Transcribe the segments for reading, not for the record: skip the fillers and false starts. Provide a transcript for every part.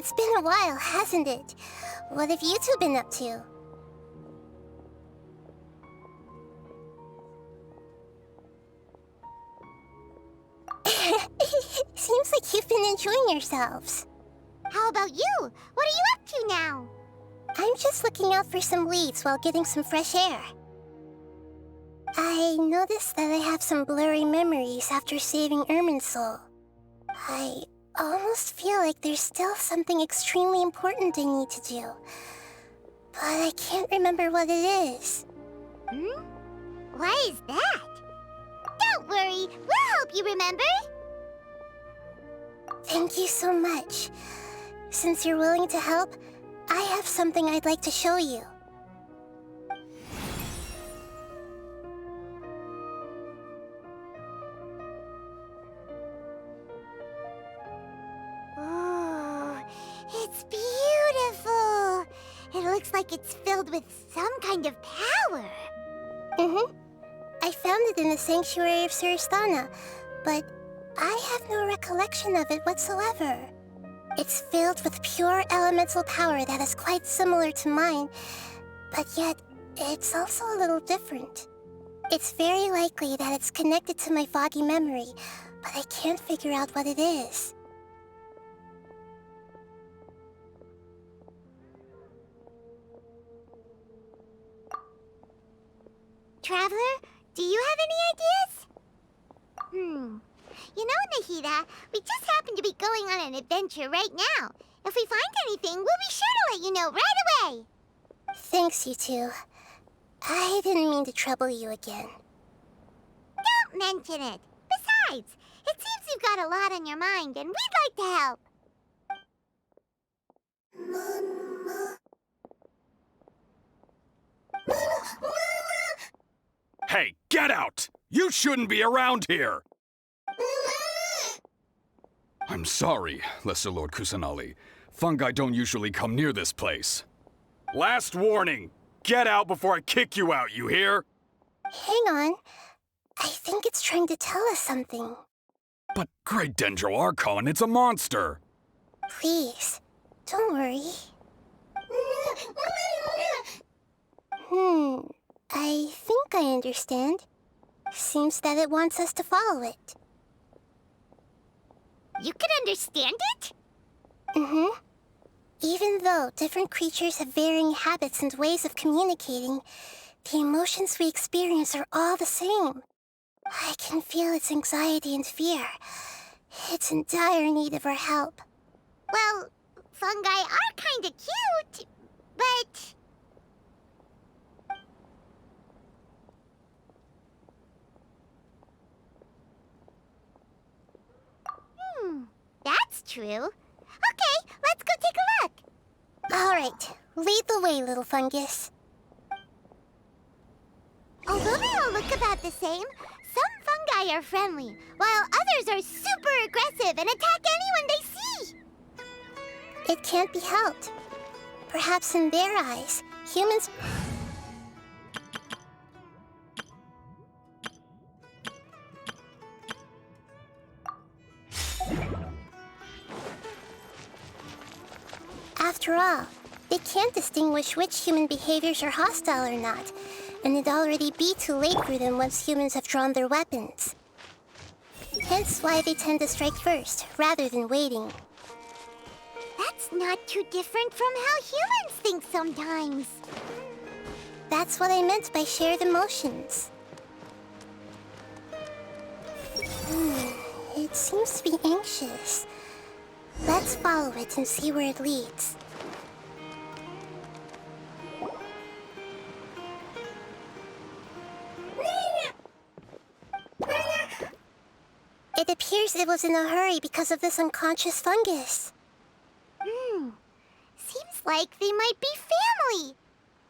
It's been a while, hasn't it? What have you two been up to? Seems like you've been enjoying yourselves. How about you? What are you up to now? I'm just looking out for some leads while getting some fresh air. I noticed that I have some blurry memories after saving Irminsul. I almost feel like there's still something extremely important I need to do. But I can't remember what it is. Why is that? Don't worry, we'll help you remember. Thank you so much. Since you're willing to help, I have something I'd like to show you. Oh, it's beautiful. It looks like it's filled with some kind of power. I found it in the sanctuary of Suristana, but I have no recollection of it whatsoever. It's filled with pure elemental power that is quite similar to mine, but yet it's also a little different. It's very likely that it's connected to my foggy memory, but I can't figure out what it is. Traveler, do you have any ideas? You know, Nahida, we just happen to be going on an adventure right now. If we find anything, we'll be sure to let you know right away. Thanks, you two. I didn't mean to trouble you again. Don't mention it. Besides, it seems you've got a lot on your mind, and we'd like to help. Hey, get out! You shouldn't be around here! I'm sorry, Lesser Lord Kusanali. Fungi don't usually come near this place. Last warning! Get out before I kick you out, you hear? Hang on. I think it's trying to tell us something. But Great Dendro Archon, it's a monster! Please, don't worry. I think I understand. Seems that it wants us to follow it. You can understand it? Even though different creatures have varying habits and ways of communicating, the emotions we experience are all the same. I can feel its anxiety and fear. It's in dire need of our help. Well, fungi are kinda cute, but... That's true. Okay, let's go take a look. All right, lead the way, little fungus. Although they all look about the same, some fungi are friendly, while others are super aggressive and attack anyone they see. It can't be helped. Perhaps in their eyes, humans... After all, they can't distinguish which human behaviors are hostile or not, and it'd already be too late for them once humans have drawn their weapons. Hence why they tend to strike first, rather than waiting. That's not too different from how humans think sometimes. That's what I meant by shared emotions. It seems to be anxious. Let's follow it and see where it leads. It appears it was in a hurry because of this unconscious fungus. Seems like they might be family.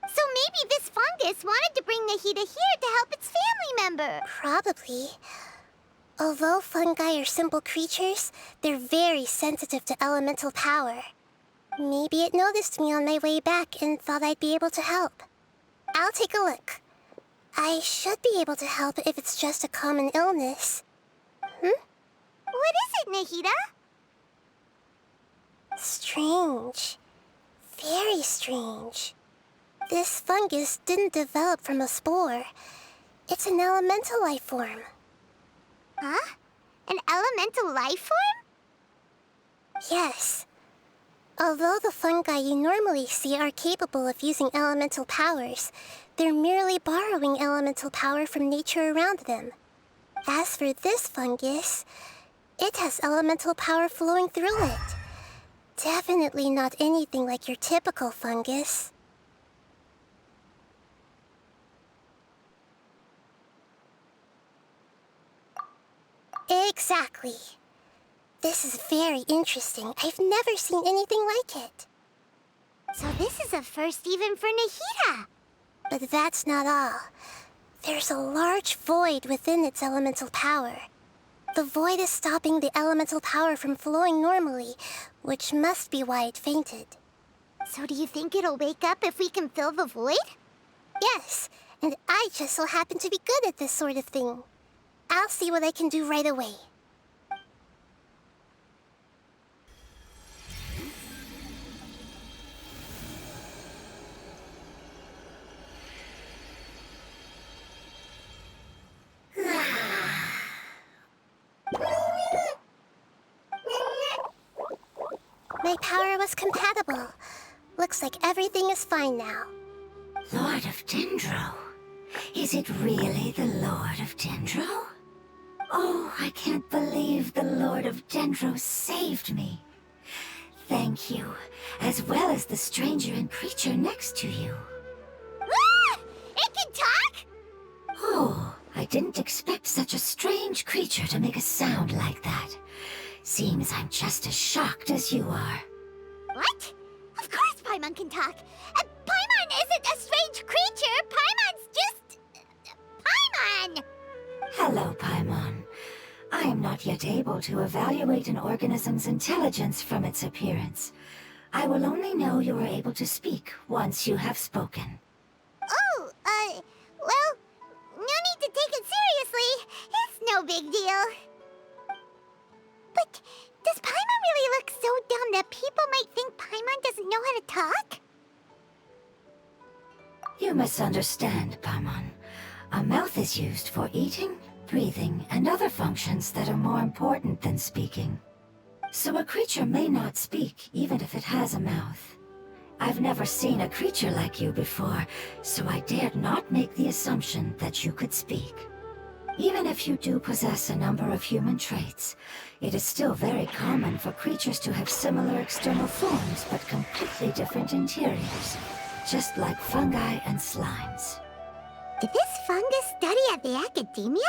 So maybe this fungus wanted to bring Nahida here to help its family member. Probably. Although fungi are simple creatures, they're very sensitive to elemental power. Maybe it noticed me on my way back and thought I'd be able to help. I'll take a look. I should be able to help if it's just a common illness. What is it, Nahida? Strange. Very strange. This fungus didn't develop from a spore. It's an elemental life form. Huh? An elemental life form? Yes. Although the fungi you normally see are capable of using elemental powers, they're merely borrowing elemental power from nature around them. As for this fungus, it has elemental power flowing through it. Definitely not anything like your typical fungus. Exactly. This is very interesting. I've never seen anything like it. So this is a first even for Nahida. But that's not all. There's a large void within its elemental power. The void is stopping the elemental power from flowing normally, which must be why it fainted. So do you think it'll wake up if we can fill the void? Yes, and I just so happen to be good at this sort of thing. I'll see what I can do right away. My power was compatible. Looks like everything is fine now. Lord of Dendro? Is it really the Lord of Dendro? Oh, I can't believe the Lord of Dendro saved me. Thank you, as well as the stranger and creature next to you. Ah! It can talk? Oh, I didn't expect such a strange creature to make a sound like that. Seems I'm just as shocked as you are. What? Of course Paimon can talk. Paimon isn't a strange creature. Paimon's just... Paimon! Hello, Paimon. I am not yet able to evaluate an organism's intelligence from its appearance. I will only know you are able to speak once you have spoken. Oh, well, no need to take it seriously. It's no big deal. But does Paimon really look so dumb that people might think Paimon doesn't know how to talk? You misunderstand, Paimon. A mouth is used for eating, breathing, and other functions that are more important than speaking. So a creature may not speak, even if it has a mouth. I've never seen a creature like you before, so I dared not make the assumption that you could speak. Even if you do possess a number of human traits, it is still very common for creatures to have similar external forms but completely different interiors, just like fungi and slimes. Did this fungus study at the academia?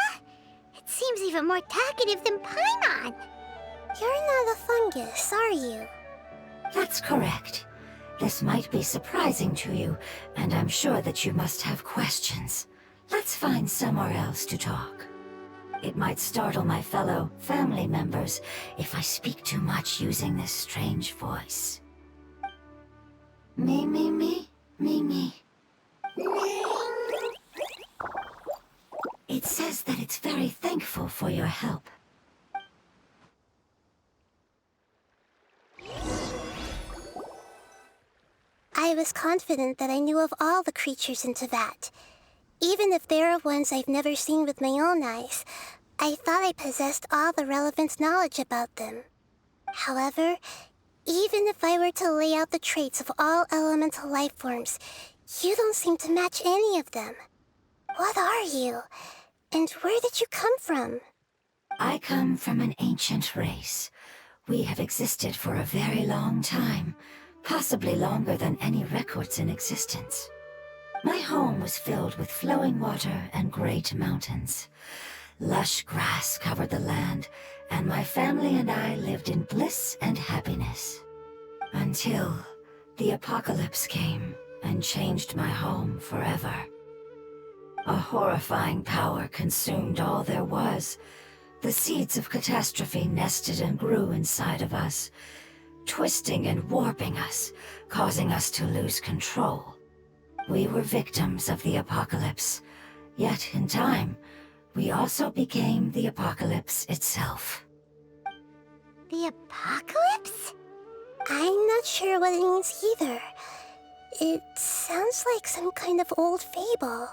It seems even more talkative than Paimon. You're not a fungus, are you? That's correct. This might be surprising to you, and I'm sure that you must have questions. Let's find somewhere else to talk. It might startle my fellow family members if I speak too much using this strange voice. Me, me, me, me, me. It says that it's very thankful for your help. I was confident that I knew of all the creatures in Teyvat. Even if there are ones I've never seen with my own eyes, I thought I possessed all the relevant knowledge about them. However, even if I were to lay out the traits of all elemental life forms, you don't seem to match any of them. What are you? And where did you come from? I come from an ancient race. We have existed for a very long time, possibly longer than any records in existence. My home was filled with flowing water and great mountains. Lush grass covered the land, and my family and I lived in bliss and happiness. Until the apocalypse came and changed my home forever. A horrifying power consumed all there was. The seeds of catastrophe nested and grew inside of us, twisting and warping us, causing us to lose control. We were victims of the apocalypse, yet in time, we also became the apocalypse itself. The apocalypse? I'm not sure what it means either. It sounds like some kind of old fable.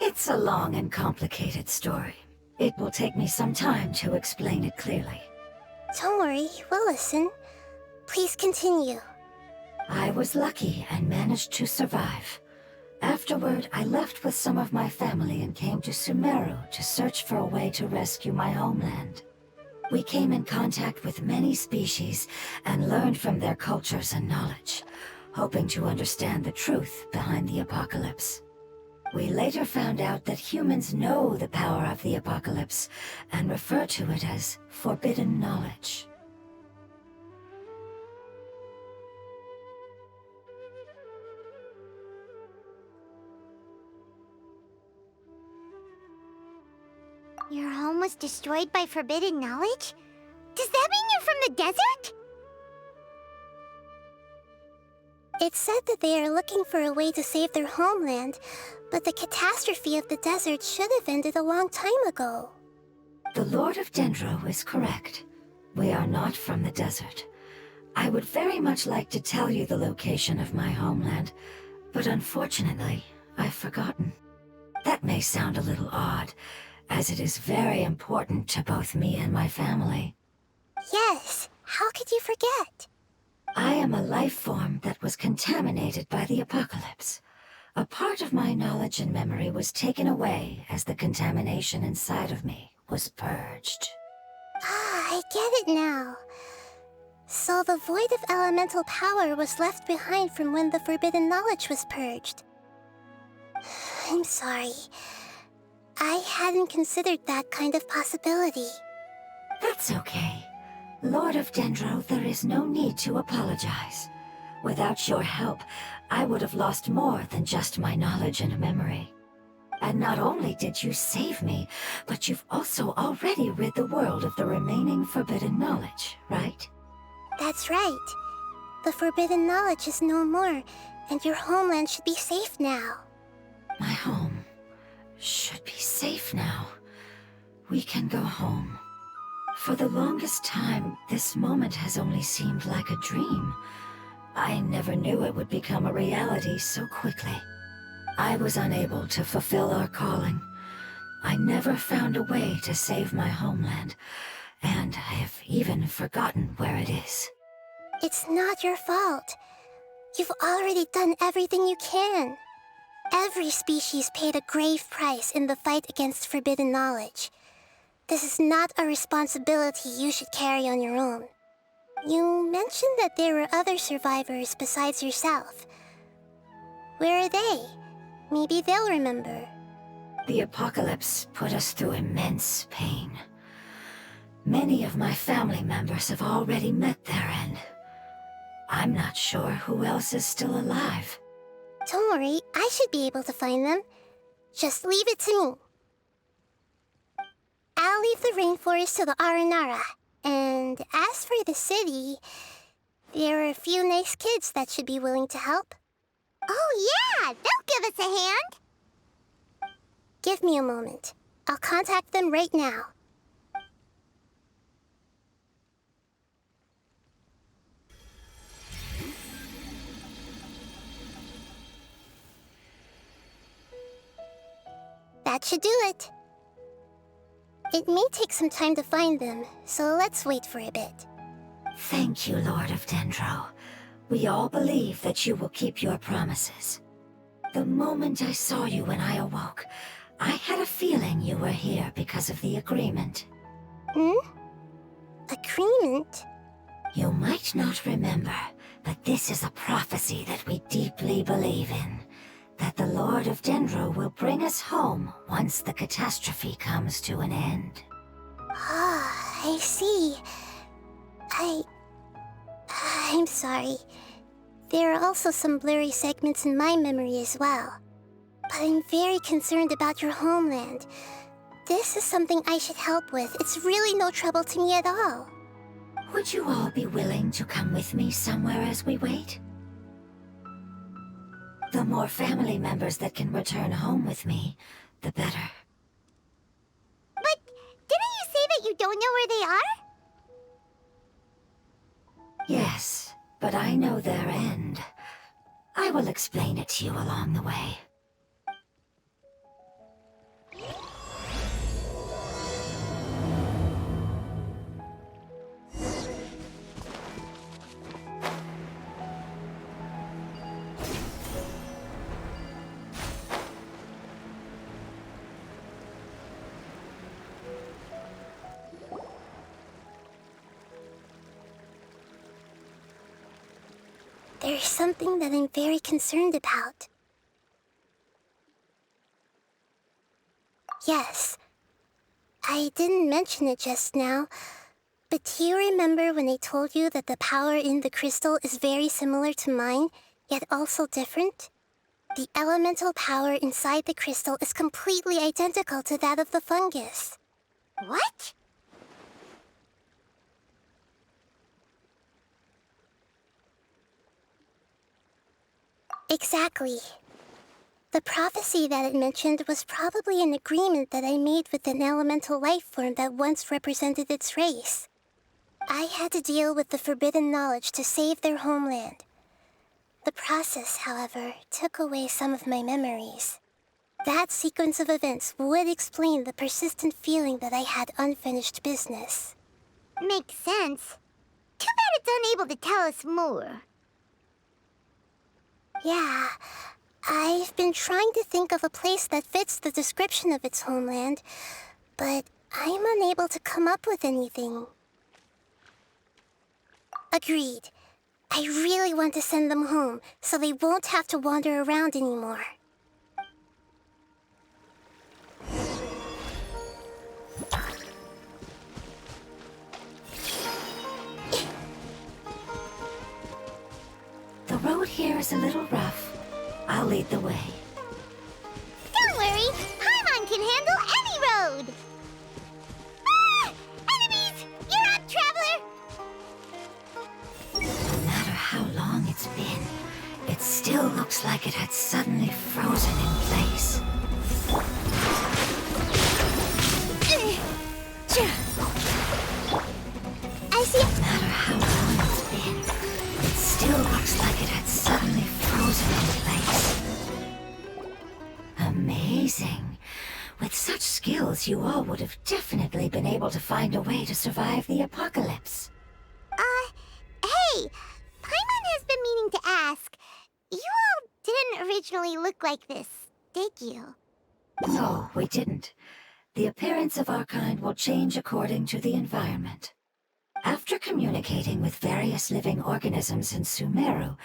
It's a long and complicated story. It will take me some time to explain it clearly. Don't worry, we'll listen. Please continue. I was lucky and managed to survive. Afterward, I left with some of my family and came to Sumeru to search for a way to rescue my homeland. We came in contact with many species and learned from their cultures and knowledge, hoping to understand the truth behind the apocalypse. We later found out that humans know the power of the apocalypse and refer to it as forbidden knowledge. Your home was destroyed by forbidden knowledge? Does that mean you're from the desert? It said that they are looking for a way to save their homeland, but the catastrophe of the desert should have ended a long time ago. The Lord of Dendro is correct. We are not from the desert. I would very much like to tell you the location of my homeland, but unfortunately, I've forgotten. That may sound a little odd, as it is very important to both me and my family. Yes, how could you forget? I am a life form that was contaminated by the apocalypse. A part of my knowledge and memory was taken away as the contamination inside of me was purged. Ah, I get it now. So the void of elemental power was left behind from when the forbidden knowledge was purged. I'm sorry. I hadn't considered that kind of possibility. That's okay. Lord of Dendro, there is no need to apologize. Without your help, I would have lost more than just my knowledge and memory. And not only did you save me, but you've also already rid the world of the remaining forbidden knowledge, right? That's right. The forbidden knowledge is no more, and your homeland should be safe now. My home should be safe now. We can go home. For the longest time, this moment has only seemed like a dream. I never knew it would become a reality so quickly. I was unable to fulfill our calling. I never found a way to save my homeland, and I have even forgotten where it is. It's not your fault. You've already done everything you can. Every species paid a grave price in the fight against forbidden knowledge. This is not a responsibility you should carry on your own. You mentioned that there were other survivors besides yourself. Where are they? Maybe they'll remember. The apocalypse put us through immense pain. Many of my family members have already met their end. I'm not sure who else is still alive. Don't worry, I should be able to find them. Just leave it to me. I'll leave the rainforest to the Aranara. And as for the city, there are a few nice kids that should be willing to help. Oh yeah, they'll give us a hand. Give me a moment. I'll contact them right now. That should do it. It may take some time to find them, so let's wait for a bit. Thank you, Lord of Dendro. We all believe that you will keep your promises. The moment I saw you when I awoke, I had a feeling you were here because of the agreement. Agreement? You might not remember, but this is a prophecy that we deeply believe in. That the Lord of Dendro will bring us home once the catastrophe comes to an end. Ah, I see. I'm sorry. There are also some blurry segments in my memory as well. But I'm very concerned about your homeland. This is something I should help with. It's really no trouble to me at all. Would you all be willing to come with me somewhere as we wait? The more family members that can return home with me, the better. But didn't you say that you don't know where they are? Yes, I know their end. I will explain it to you along the way. There's something that I'm very concerned about. Yes, I didn't mention it just now, but do you remember when I told you that the power in the crystal is very similar to mine, yet also different? The elemental power inside the crystal is completely identical to that of the fungus. What? Exactly. The prophecy that it mentioned was probably an agreement that I made with an elemental life form that once represented its race. I had to deal with the forbidden knowledge to save their homeland. The process, however, took away some of my memories. That sequence of events would explain the persistent feeling that I had unfinished business. Makes sense. Too bad it's unable to tell us more. Yeah, I've been trying to think of a place that fits the description of its homeland, but I'm unable to come up with anything. Agreed. I really want to send them home, so they won't have to wander around anymore. The road here is a little rough. I'll lead the way. Don't worry, Paimon can handle any road! Ah! Enemies! You're up, Traveler! No matter how long it's been, it still looks like it had suddenly frozen in place. I see. No matter how long it's been, it still looks like it had suddenly frozen in place. Amazing. With such skills, you all would have definitely been able to find a way to survive the apocalypse. Hey! Paimon has been meaning to ask. You all didn't originally look like this, did you? No, we didn't. The appearance of our kind will change according to the environment. After communicating with various living organisms in Sumeru,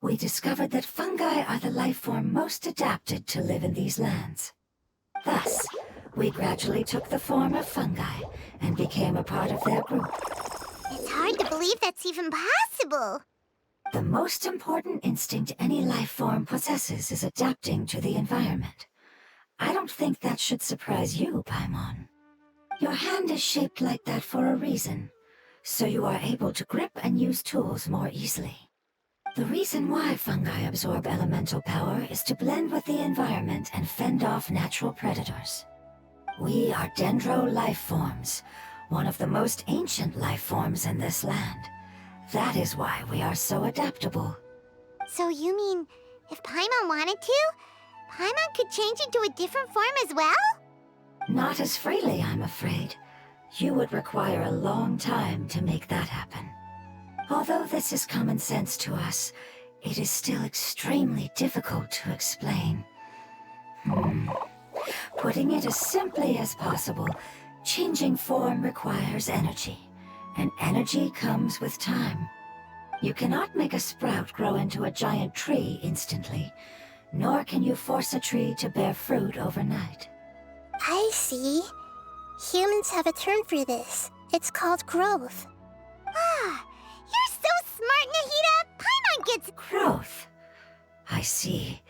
we discovered that fungi are the life form most adapted to live in these lands. Thus, we gradually took the form of fungi and became a part of their group. It's hard to believe that's even possible. The most important instinct any life form possesses is adapting to the environment. I don't think that should surprise you, Paimon. Your hand is shaped like that for a reason, so you are able to grip and use tools more easily. The reason why fungi absorb elemental power is to blend with the environment and fend off natural predators. We are dendro life forms, one of the most ancient life forms in this land. That is why we are so adaptable. So you mean, if Paimon wanted to, Paimon could change into a different form as well? Not as freely, I'm afraid. You would require a long time to make that happen. Although this is common sense to us, it is still extremely difficult to explain. Putting it as simply as possible, changing form requires energy, and energy comes with time. You cannot make a sprout grow into a giant tree instantly, nor can you force a tree to bear fruit overnight. I see. Humans have a term for this. It's called growth. Ah, you're so smart, Nahida! Paimon gets Growth. I see.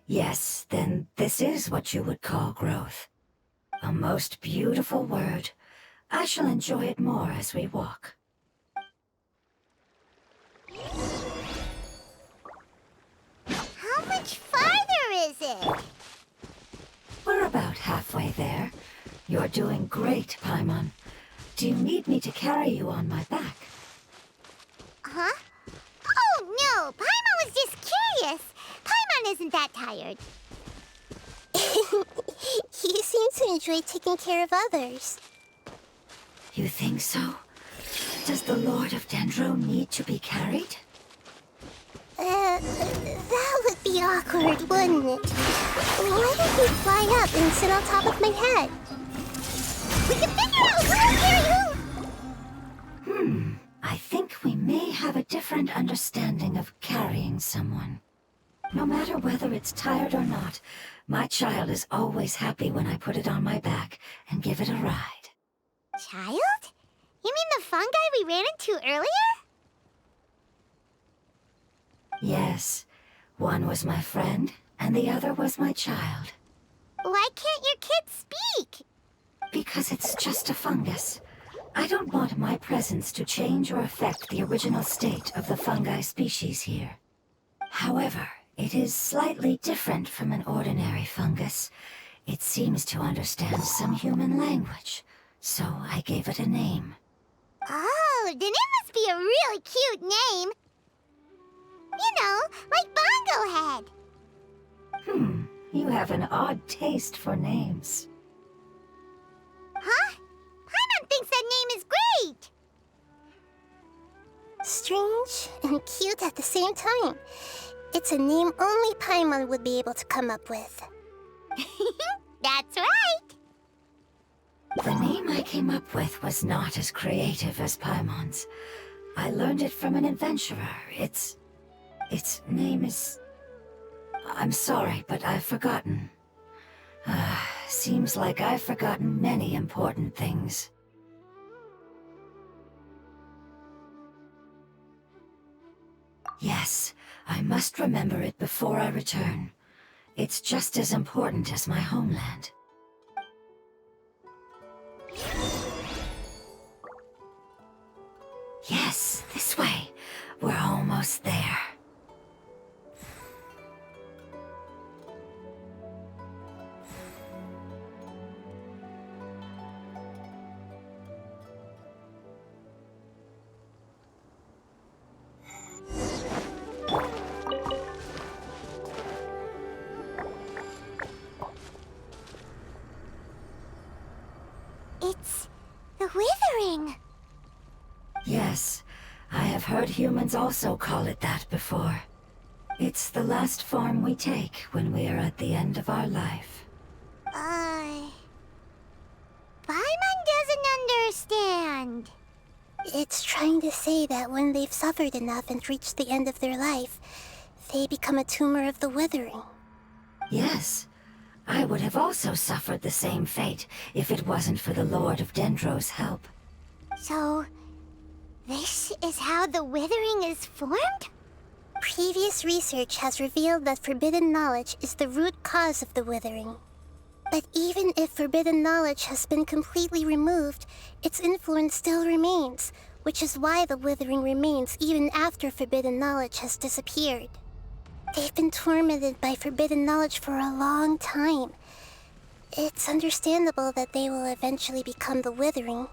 Yes, then this is what you would call growth. A most beautiful word. I shall enjoy it more as we walk. How much farther is it? We're about halfway there. You're doing great, Paimon. Do you need me to carry you on my back? Huh? Oh, that tired. You seem to enjoy taking care of others. You think so? Does the Lord of Dendro need to be carried? That would be awkward, wouldn't it? Why don't you fly up and sit on top of my head? We can figure out who will carry who! I think we may have a different understanding of carrying someone. No matter whether it's tired or not, my child is always happy when I put it on my back and give it a ride. Child? You mean the fungi we ran into earlier? Yes, one was my friend, and the other was my child. Why can't your kid speak? Because it's just a fungus. I don't want my presence to change or affect the original state of the fungi species here. However, it is slightly different from an ordinary fungus. It seems to understand some human language, so I gave it a name. Oh, then it must be a really cute name. You know, like Bongo Head. You have an odd taste for names. Huh? Paimon thinks that name is great. Strange and cute at the same time. It's a name only Paimon would be able to come up with. That's right. The name I came up with was not as creative as Paimon's. I learned it from an adventurer. Its name is... I'm sorry, but I've forgotten. Seems like I've forgotten many important things. Yes, I must remember it before I return. It's just as important as my homeland. Yes, this way. We're almost there. It's the Withering. Yes, I have heard humans also call it that before. It's the last form we take when we are at the end of our life. Paimon doesn't understand. It's trying to say that when they've suffered enough and reached the end of their life, they become a tumor of the Withering. Yes, I would have also suffered the same fate if it wasn't for the Lord of Dendro's help. So, this is how the Withering is formed? Previous research has revealed that forbidden knowledge is the root cause of the Withering. But even if forbidden knowledge has been completely removed, its influence still remains, which is why the Withering remains even after forbidden knowledge has disappeared. They've been tormented by forbidden knowledge for a long time. It's understandable that they will eventually become the Withering.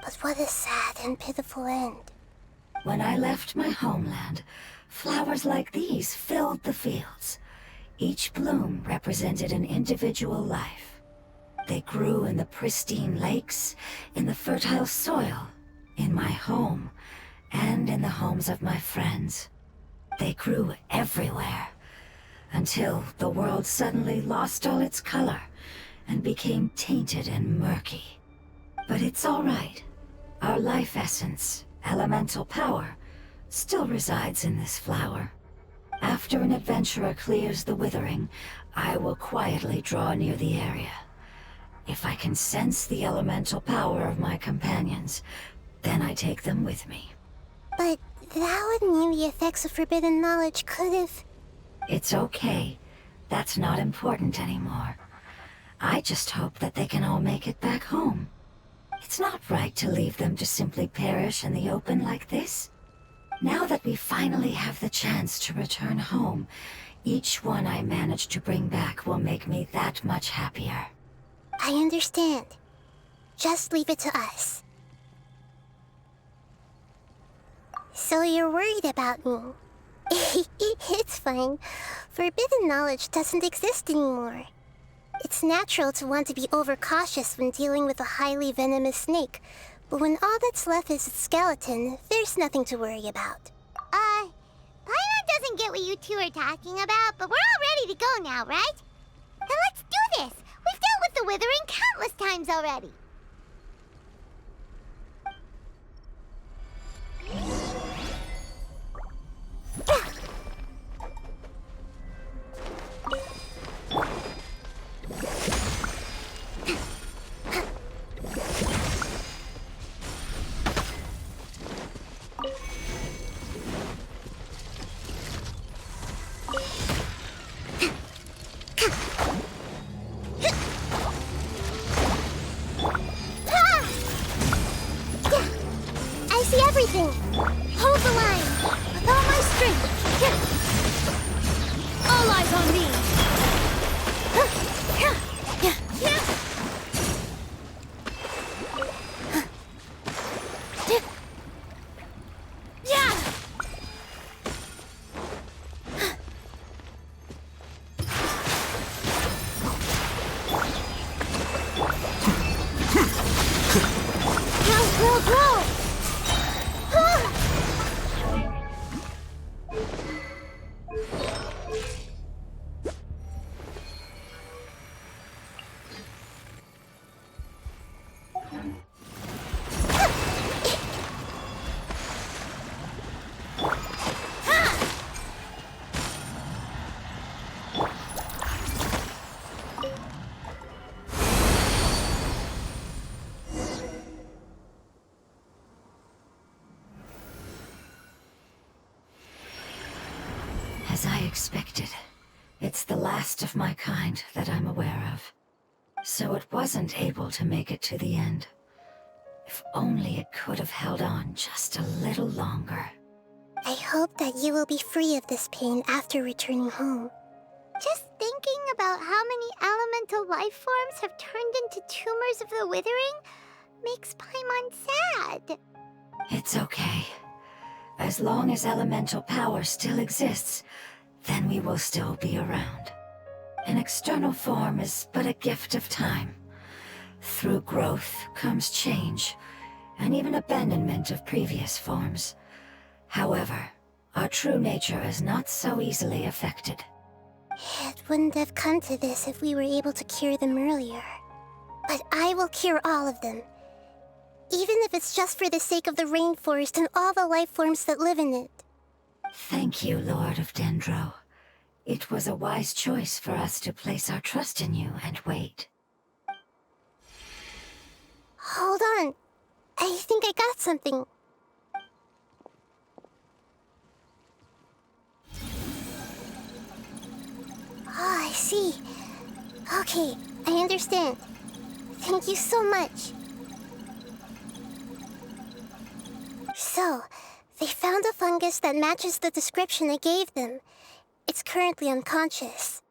But what a sad and pitiful end. When I left my homeland, flowers like these filled the fields. Each bloom represented an individual life. They grew in the pristine lakes, in the fertile soil, in my home, and in the homes of my friends. They grew everywhere, until the world suddenly lost all its color and became tainted and murky. But it's all right. Our life essence, elemental power, still resides in this flower. After an adventurer clears the Withering, I will quietly draw near the area. If I can sense the elemental power of my companions, then I take them with me. But that would mean the effects of forbidden knowledge could have... It's okay. That's not important anymore. I just hope that they can all make it back home. It's not right to leave them to simply perish in the open like this. Now that we finally have the chance to return home, each one I manage to bring back will make me that much happier. I understand. Just leave it to us. So you're worried about me? It's fine. Forbidden knowledge doesn't exist anymore. It's natural to want to be overcautious when dealing with a highly venomous snake, but when all that's left is its skeleton, there's nothing to worry about. Paimon doesn't get what you two are talking about, but we're all ready to go now, right? Then let's do this! We've dealt with the Withering countless times already! I see everything! Hold the line! With all my strength! All eyes on me! As I expected, it's the last of my kind that I'm aware of. So it wasn't able to make it to the end. If only it could have held on just a little longer. I hope that you will be free of this pain after returning home. Just thinking about how many elemental life forms have turned into tumors of the Withering makes Paimon sad. It's okay. As long as elemental power still exists, then we will still be around. An external form is but a gift of time. Through growth comes change, and even abandonment of previous forms. However, our true nature is not so easily affected. It wouldn't have come to this if we were able to cure them earlier. But I will cure all of them. Even if it's just for the sake of the rainforest and all the life forms that live in it. Thank you, Lord of Dendro. It was a wise choice for us to place our trust in you and wait. Hold on. I think I got something. Oh, I see. Okay, I understand. Thank you so much. So, they found a fungus that matches the description I gave them. It's currently unconscious.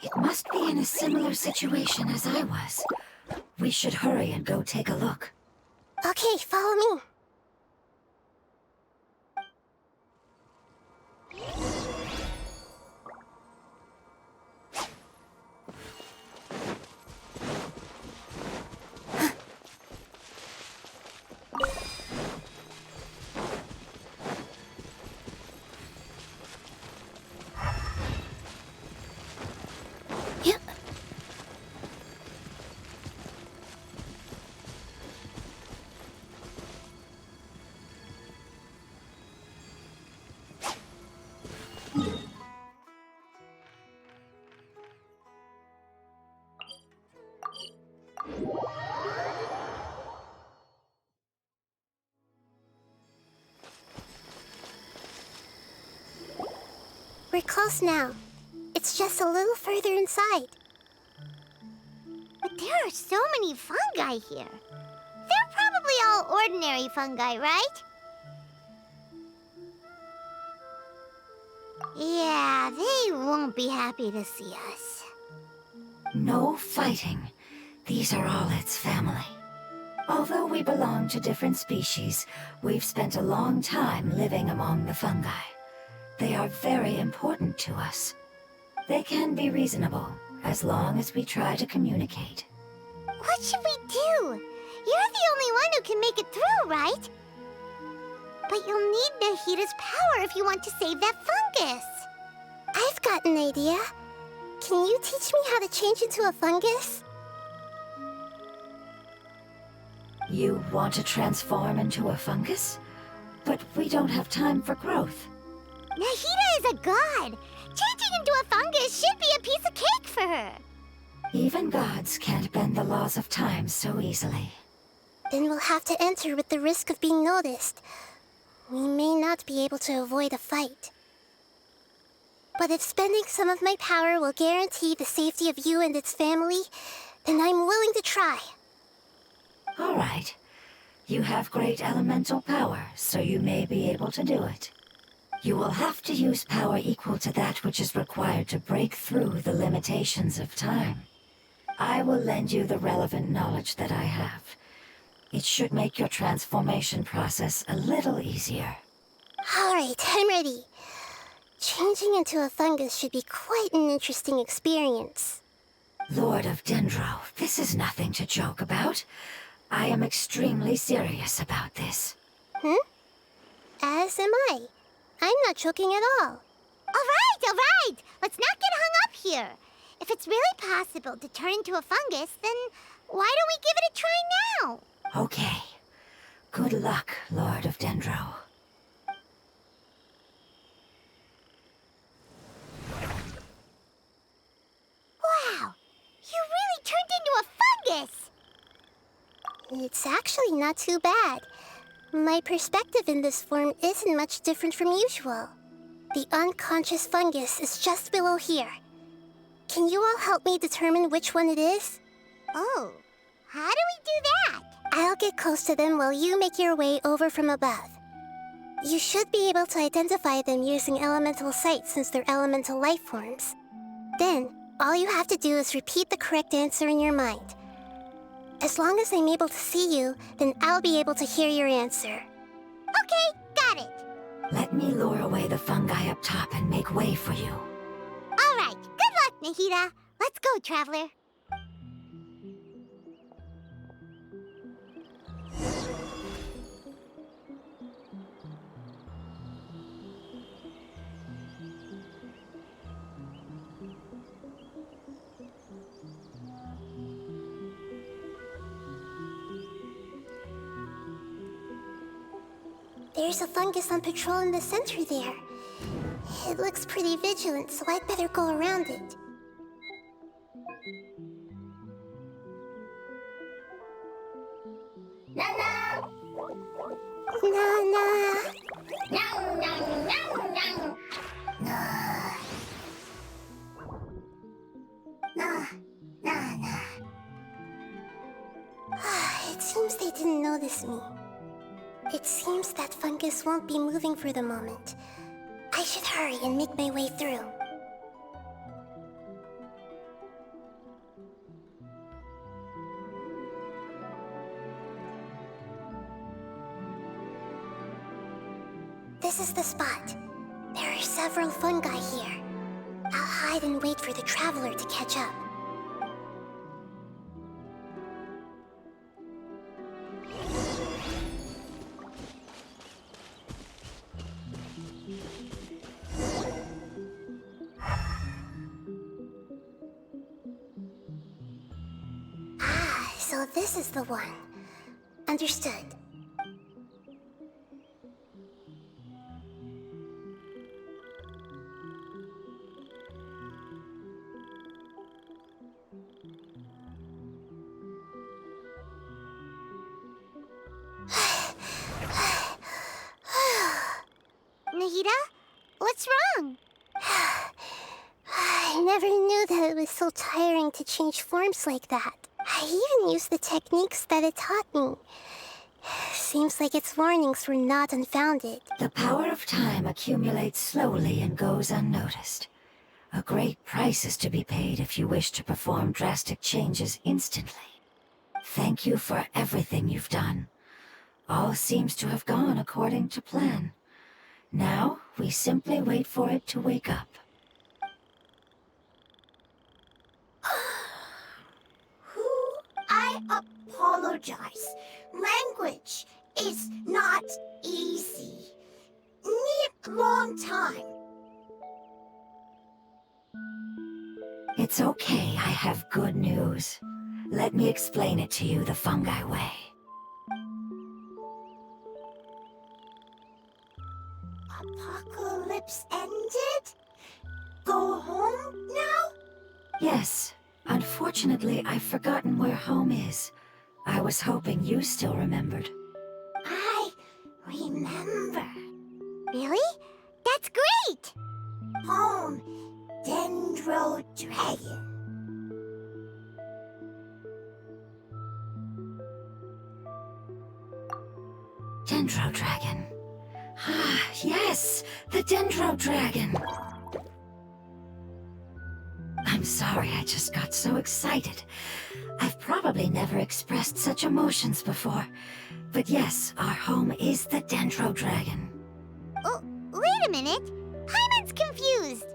It must be in a similar situation as I was. We should hurry and go take a look. Okay, follow me. Yep. We're close now. It's just a little further inside. But there are so many fungi here. They're probably all ordinary fungi, right? Yeah, they won't be happy to see us. No fighting. These are all its family. Although we belong to different species, we've spent a long time living among the fungi. They are very important to us. They can be reasonable, as long as we try to communicate. What should we do? You're the only one who can make it through, right? But you'll need Nahida's power if you want to save that fungus. I've got an idea. Can you teach me how to change into a fungus? You want to transform into a fungus? But we don't have time for growth. Nahida is a god. Changing into a fungus should be a piece of cake for her. Even gods can't bend the laws of time so easily. Then we'll have to enter with the risk of being noticed. We may not be able to avoid a fight. But if spending some of my power will guarantee the safety of you and its family, then I'm willing to try. All right. You have great elemental power, so you may be able to do it. You will have to use power equal to that which is required to break through the limitations of time. I will lend you the relevant knowledge that I have. It should make your transformation process a little easier. All right, I'm ready. Changing into a fungus should be quite an interesting experience. Lord of Dendro, this is nothing to joke about. I am extremely serious about this. As am I. I'm not joking at all. All right. Let's not get hung up here. If it's really possible to turn into a fungus, then why don't we give it a try now? Okay. Good luck, Lord of Dendro. Wow! You really turned into a fungus! It's actually not too bad. My perspective in this form isn't much different from usual. The unconscious fungus is just below here. Can you all help me determine which one it is? Oh, how do we do that? I'll get close to them while you make your way over from above. You should be able to identify them using elemental sight since they're elemental life forms. Then, all you have to do is repeat the correct answer in your mind. As long as I'm able to see you, then I'll be able to hear your answer. Okay, got it. Let me lure away the fungi up top and make way for you. All right, good luck, Nahida. Let's go, Traveler. There's a fungus on patrol in the center there. It looks pretty vigilant, so I'd better go around it. Nana! Nana! No, no, no, no! It seems they didn't notice me. It seems that fungus won't be moving for the moment. I should hurry and make my way through. This is the spot. There are several fungi here. I'll hide and wait for the traveler to catch up. So this is the one. Understood. Nahida? What's wrong? I never knew that it was so tiring to change forms like that. I even used the techniques that it taught me. Seems like its warnings were not unfounded. The power of time accumulates slowly and goes unnoticed. A great price is to be paid if you wish to perform drastic changes instantly. Thank you for everything you've done. All seems to have gone according to plan. Now, we simply wait for it to wake up. apologize. Language is not easy. Need long time. It's okay, I have good news. Let me explain it to you the fungi way. Apocalypse ended? Go home now? Yes. Unfortunately, I've forgotten where home is. I was hoping you still remembered. I remember. Really? That's great! Home, Dendro Dragon. Dendro Dragon. Ah, yes! The Dendro Dragon! I'm sorry, I just got so excited. I've probably never expressed such emotions before. But yes, our home is the Dendro Dragon. Oh, wait a minute. Paimon's confused.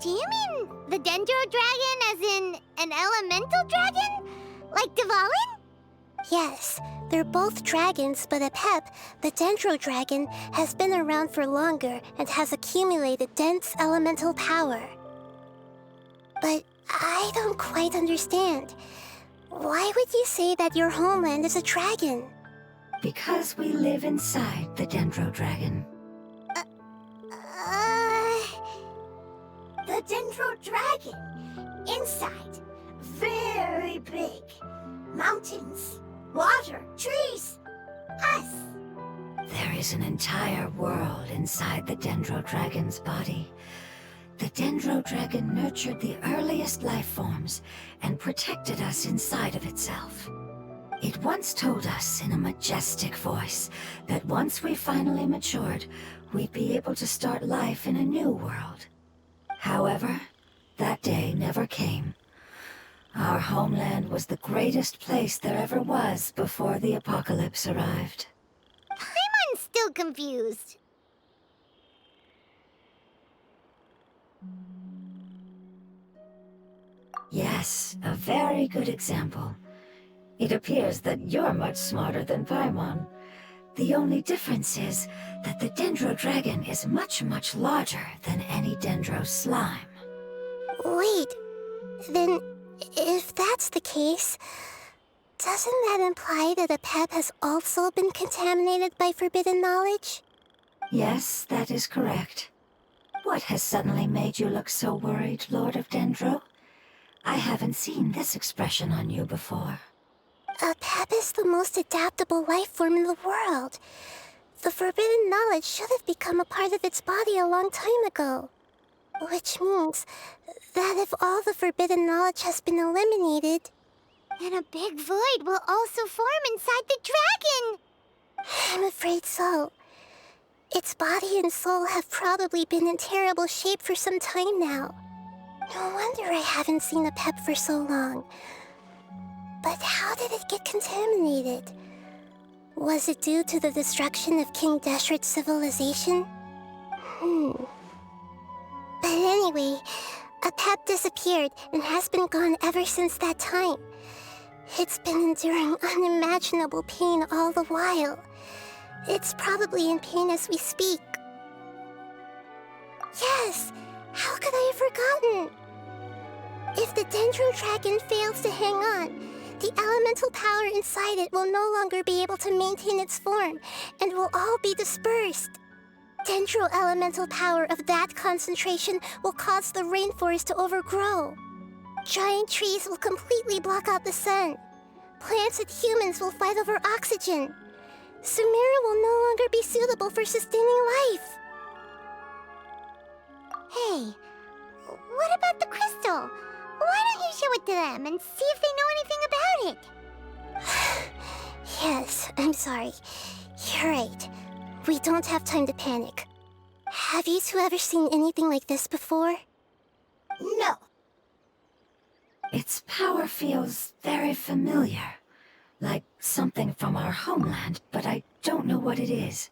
Do you mean the Dendro Dragon as in an elemental dragon? Like Dvalin? Yes, they're both dragons, but Apep, the Dendro Dragon, has been around for longer and has accumulated dense elemental power. But I don't quite understand. Why would you say that your homeland is a dragon? Because we live inside the Dendro Dragon. The Dendro Dragon. Inside. Very big. Mountains, water, trees. Us. There is an entire world inside the Dendro Dragon's body. The Dendro Dragon nurtured the earliest life forms and protected us inside of itself. It once told us in a majestic voice that once we finally matured, we'd be able to start life in a new world. However, that day never came. Our homeland was the greatest place there ever was before the apocalypse arrived. Paimon's still confused. Yes, a very good example. It appears that you're much smarter than Paimon. The only difference is that the Dendro Dragon is much, much larger than any Dendro slime. Wait, then if that's the case, doesn't that imply that Apep has also been contaminated by forbidden knowledge? Yes, that is correct. What has suddenly made you look so worried, Lord of Dendro? I haven't seen this expression on you before. Apep is the most adaptable life form in the world. The forbidden knowledge should have become a part of its body a long time ago. Which means that if all the forbidden knowledge has been eliminated, then a big void will also form inside the dragon! I'm afraid so. Its body and soul have probably been in terrible shape for some time now. No wonder I haven't seen Apep for so long. But how did it get contaminated? Was it due to the destruction of King Deshret's civilization? But anyway, Apep disappeared and has been gone ever since that time. It's been enduring unimaginable pain all the while. It's probably in pain as we speak. Yes! How could I have forgotten? If the Dendro Dragon fails to hang on, the elemental power inside it will no longer be able to maintain its form and will all be dispersed. Dendro elemental power of that concentration will cause the rainforest to overgrow. Giant trees will completely block out the sun. Plants and humans will fight over oxygen. Sumeru will no longer be suitable for sustaining life. Hey, what about the crystal? Why don't you show it to them and see if they know anything about it? Yes, I'm sorry. You're right. We don't have time to panic. Have you two ever seen anything like this before? No. Its power feels very familiar. Like something from our homeland, but I don't know what it is.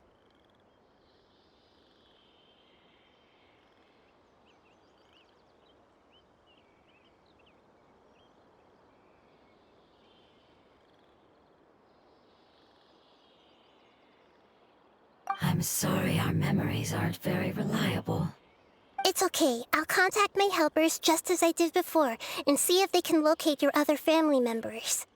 I'm sorry our memories aren't very reliable. It's okay. I'll contact my helpers just as I did before and see if they can locate your other family members.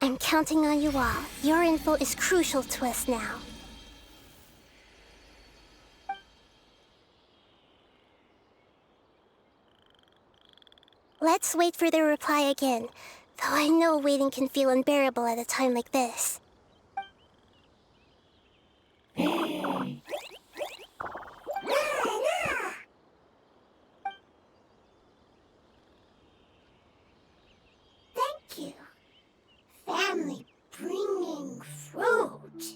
I'm counting on you all. Your info is crucial to us now. Let's wait for their reply again, though I know waiting can feel unbearable at a time like this. Thank you. Family bringing fruit.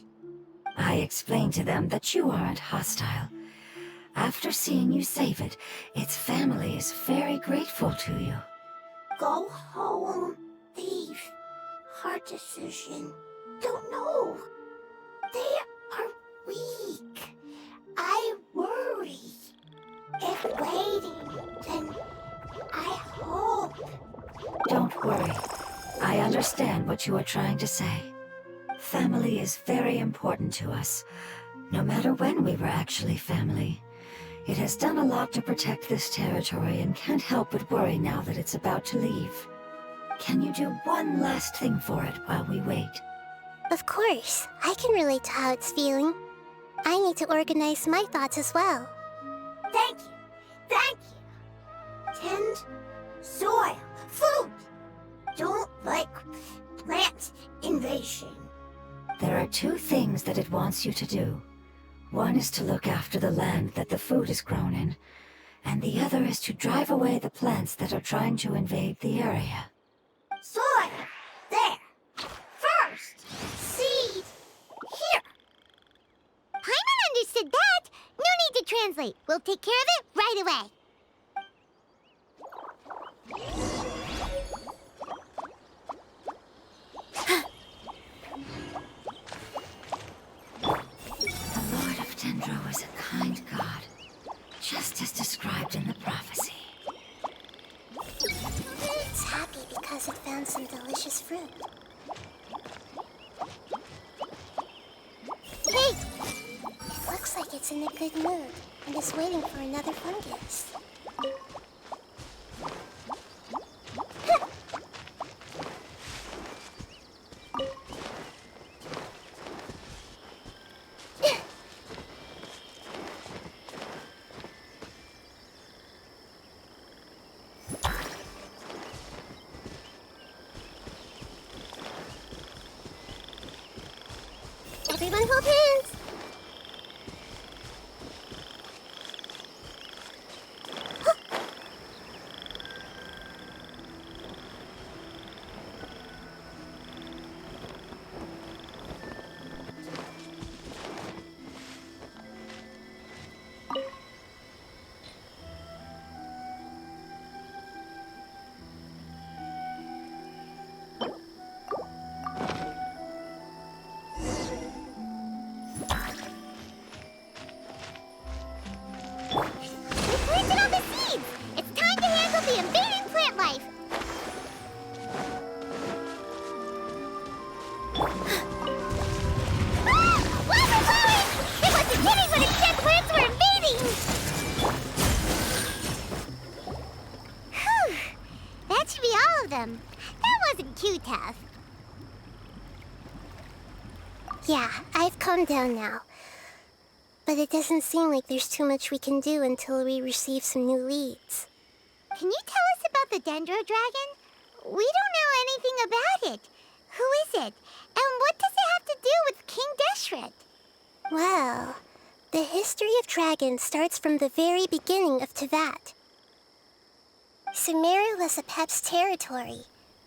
I explained to them that you aren't hostile. After seeing you save it, its family is very grateful to you. Go home. Leave. Hard decision. Don't know. They are weak. I worry. If waiting, then I hope. Don't worry. I understand what you are trying to say. Family is very important to us, no matter when we were actually family. It has done a lot to protect this territory and can't help but worry now that it's about to leave. Can you do one last thing for it while we wait? Of course, I can relate to how it's feeling. I need to organize my thoughts as well. Thank you. Thank you. Tend soil. Food. Don't like plant invasion. There are two things that it wants you to do. One is to look after the land that the food is grown in, and the other is to drive away the plants that are trying to invade the area. Soil. There. First. Seed. Here. Paimon understood that. No need to translate. We'll take care of it right away. The Lord of Dendro is a kind god, just as described in the prophecy. It's happy because it found some delicious fruit. Hey! It looks like it's in a good mood and is waiting for another fungus. Everyone hold hands! We planted all the seeds! It's time to handle the invading plant life! Ah! Wildflowers! It wasn't kidding when it said plants were invading! Whew! That should be all of them. That wasn't too tough. Yeah, I've calmed down now. But it doesn't seem like there's too much we can do until we receive some new leads. Can you tell us about the Dendro Dragon? We don't know anything about it. Who is it? And what does it have to do with King Deshret? Well, the history of dragons starts from the very beginning of Teyvat. Sumeru was Apep's territory.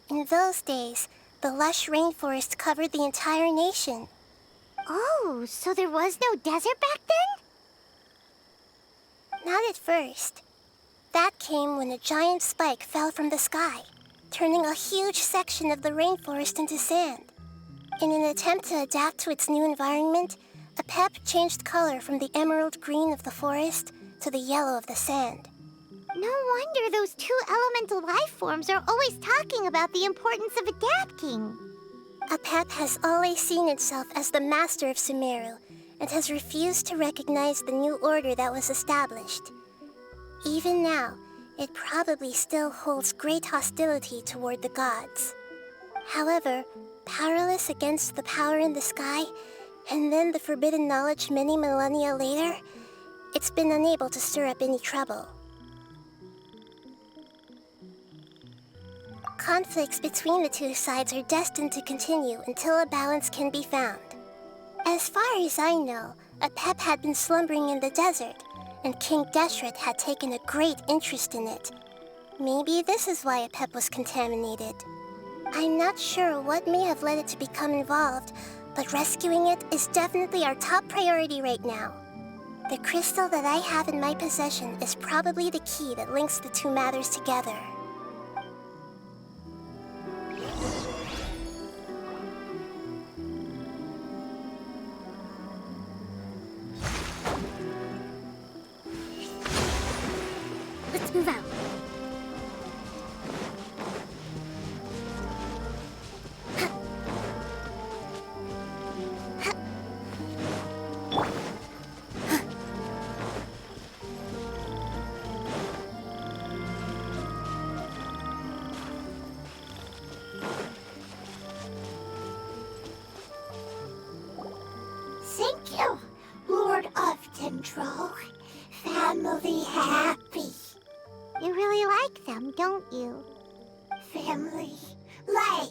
In those days, the lush rainforest covered the entire nation. Oh, so there was no desert back then? Not at first. That came when a giant spike fell from the sky, turning a huge section of the rainforest into sand. In an attempt to adapt to its new environment, Apep changed color from the emerald green of the forest to the yellow of the sand. No wonder those two elemental life forms are always talking about the importance of adapting. Apep has always seen itself as the master of Sumeru, and has refused to recognize the new order that was established. Even now, it probably still holds great hostility toward the gods. However, powerless against the power in the sky, and then the forbidden knowledge many millennia later, it's been unable to stir up any trouble. Conflicts between the two sides are destined to continue until a balance can be found. As far as I know, Apep had been slumbering in the desert, and King Deshret had taken a great interest in it. Maybe this is why Apep was contaminated. I'm not sure what may have led it to become involved, but rescuing it is definitely our top priority right now. The crystal that I have in my possession is probably the key that links the two matters together. Let's move out. Thank you, Lord of Dendro. Family happy. You really like them, don't you? Family like.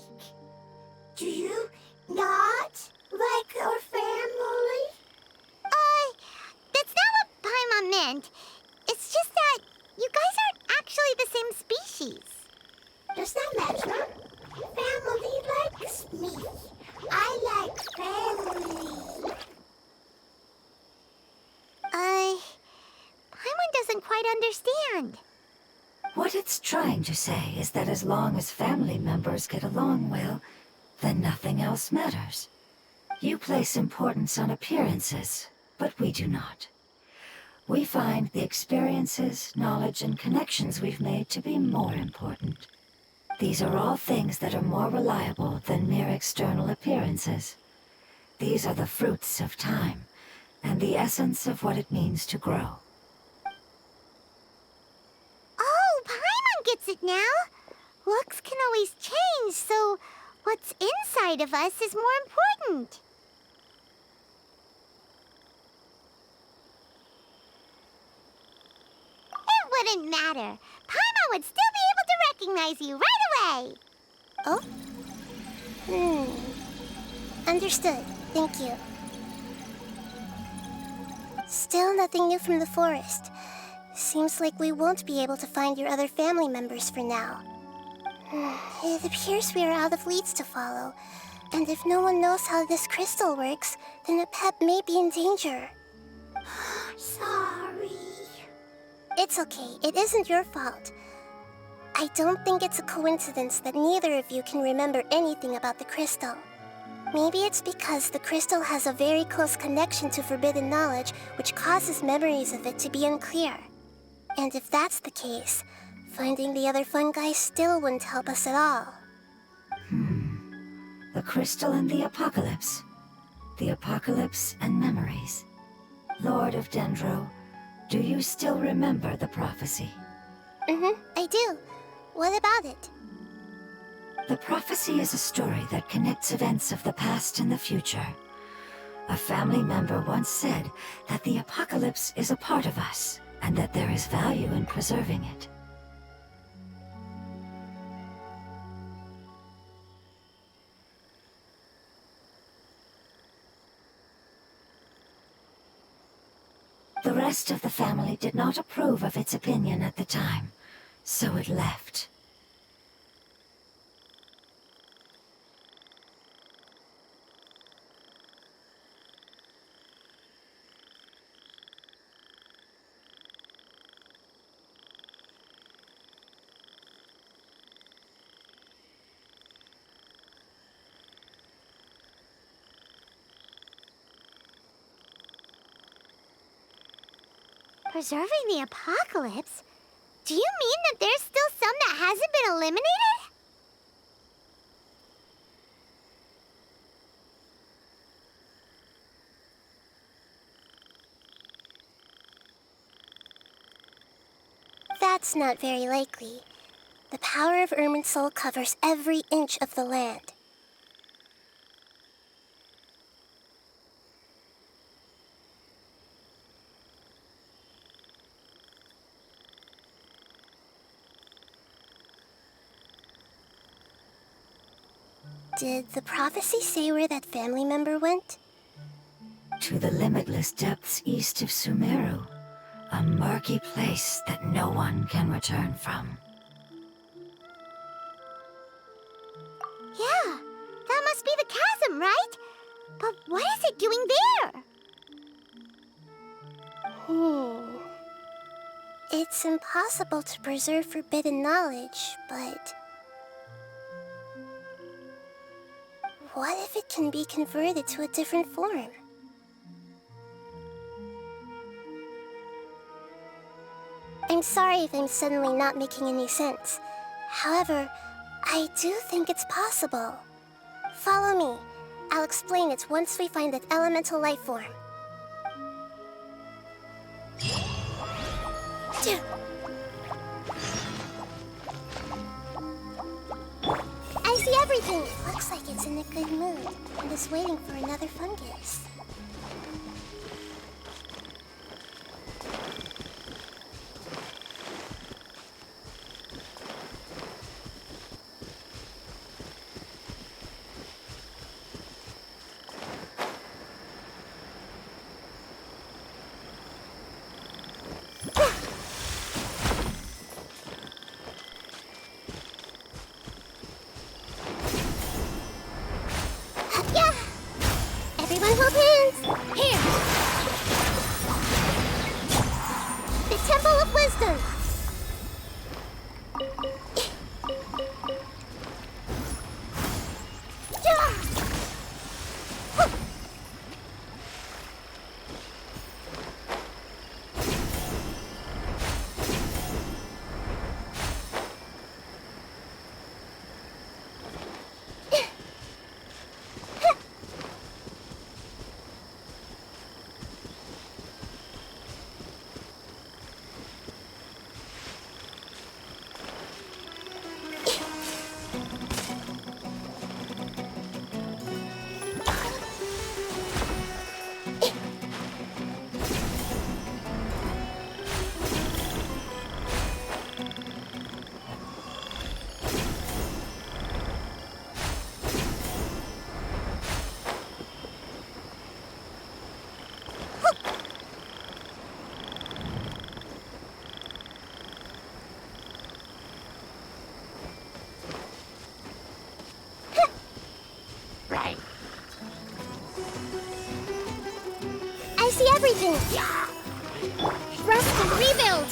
Do you not like your family? That's not what Paimon meant. It's just that you guys aren't actually the same species. Does that matter? Family likes me. I like family. Paimon doesn't quite understand. What it's trying to say is that as long as family members get along well, then nothing else matters. You place importance on appearances, but we do not. We find the experiences, knowledge, and connections we've made to be more important. These are all things that are more reliable than mere external appearances. These are the fruits of time, and the essence of what it means to grow. Oh, Paimon gets it now. Looks can always change, so what's inside of us is more important. It wouldn't matter. Paimon would still be able to recognize you right away. Oh? Understood. Thank you. Still nothing new from the forest. Seems like we won't be able to find your other family members for now. It appears we are out of leads to follow, and if no one knows how this crystal works, then Apep may be in danger. Sorry. It's okay, it isn't your fault. I don't think it's a coincidence that neither of you can remember anything about the crystal. Maybe it's because the crystal has a very close connection to forbidden knowledge, which causes memories of it to be unclear. And if that's the case, finding the other fungi still wouldn't help us at all. The crystal and the apocalypse. The apocalypse and memories. Lord of Dendro, do you still remember the prophecy? I do. What about it? The prophecy is a story that connects events of the past and the future. A family member once said that the apocalypse is a part of us, and that there is value in preserving it. The rest of the family did not approve of its opinion at the time, so it left. Preserving the apocalypse? Do you mean that there's still some that hasn't been eliminated? That's not very likely. The power of Irminsul covers every inch of the land. Did the prophecy say where that family member went? To the limitless depths east of Sumeru, a murky place that no one can return from. Yeah, that must be the chasm, right? But what is it doing there? It's impossible to preserve forbidden knowledge, but... what if it can be converted to a different form? I'm sorry if I'm suddenly not making any sense. However, I do think it's possible. Follow me. I'll explain it once we find that elemental life form. I see everything! Looks like it's in a good mood and is waiting for another fungus. Everyone hold hands! Here! The Temple of Wisdom! I see everything! Rest and rebuild!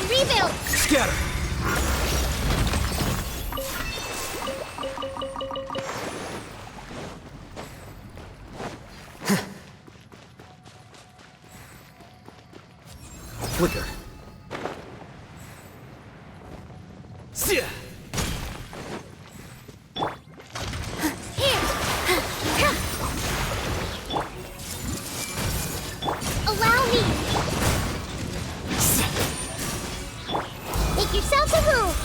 rebuild! Scatter! Flicker. Here! Allow me! Make yourself a move!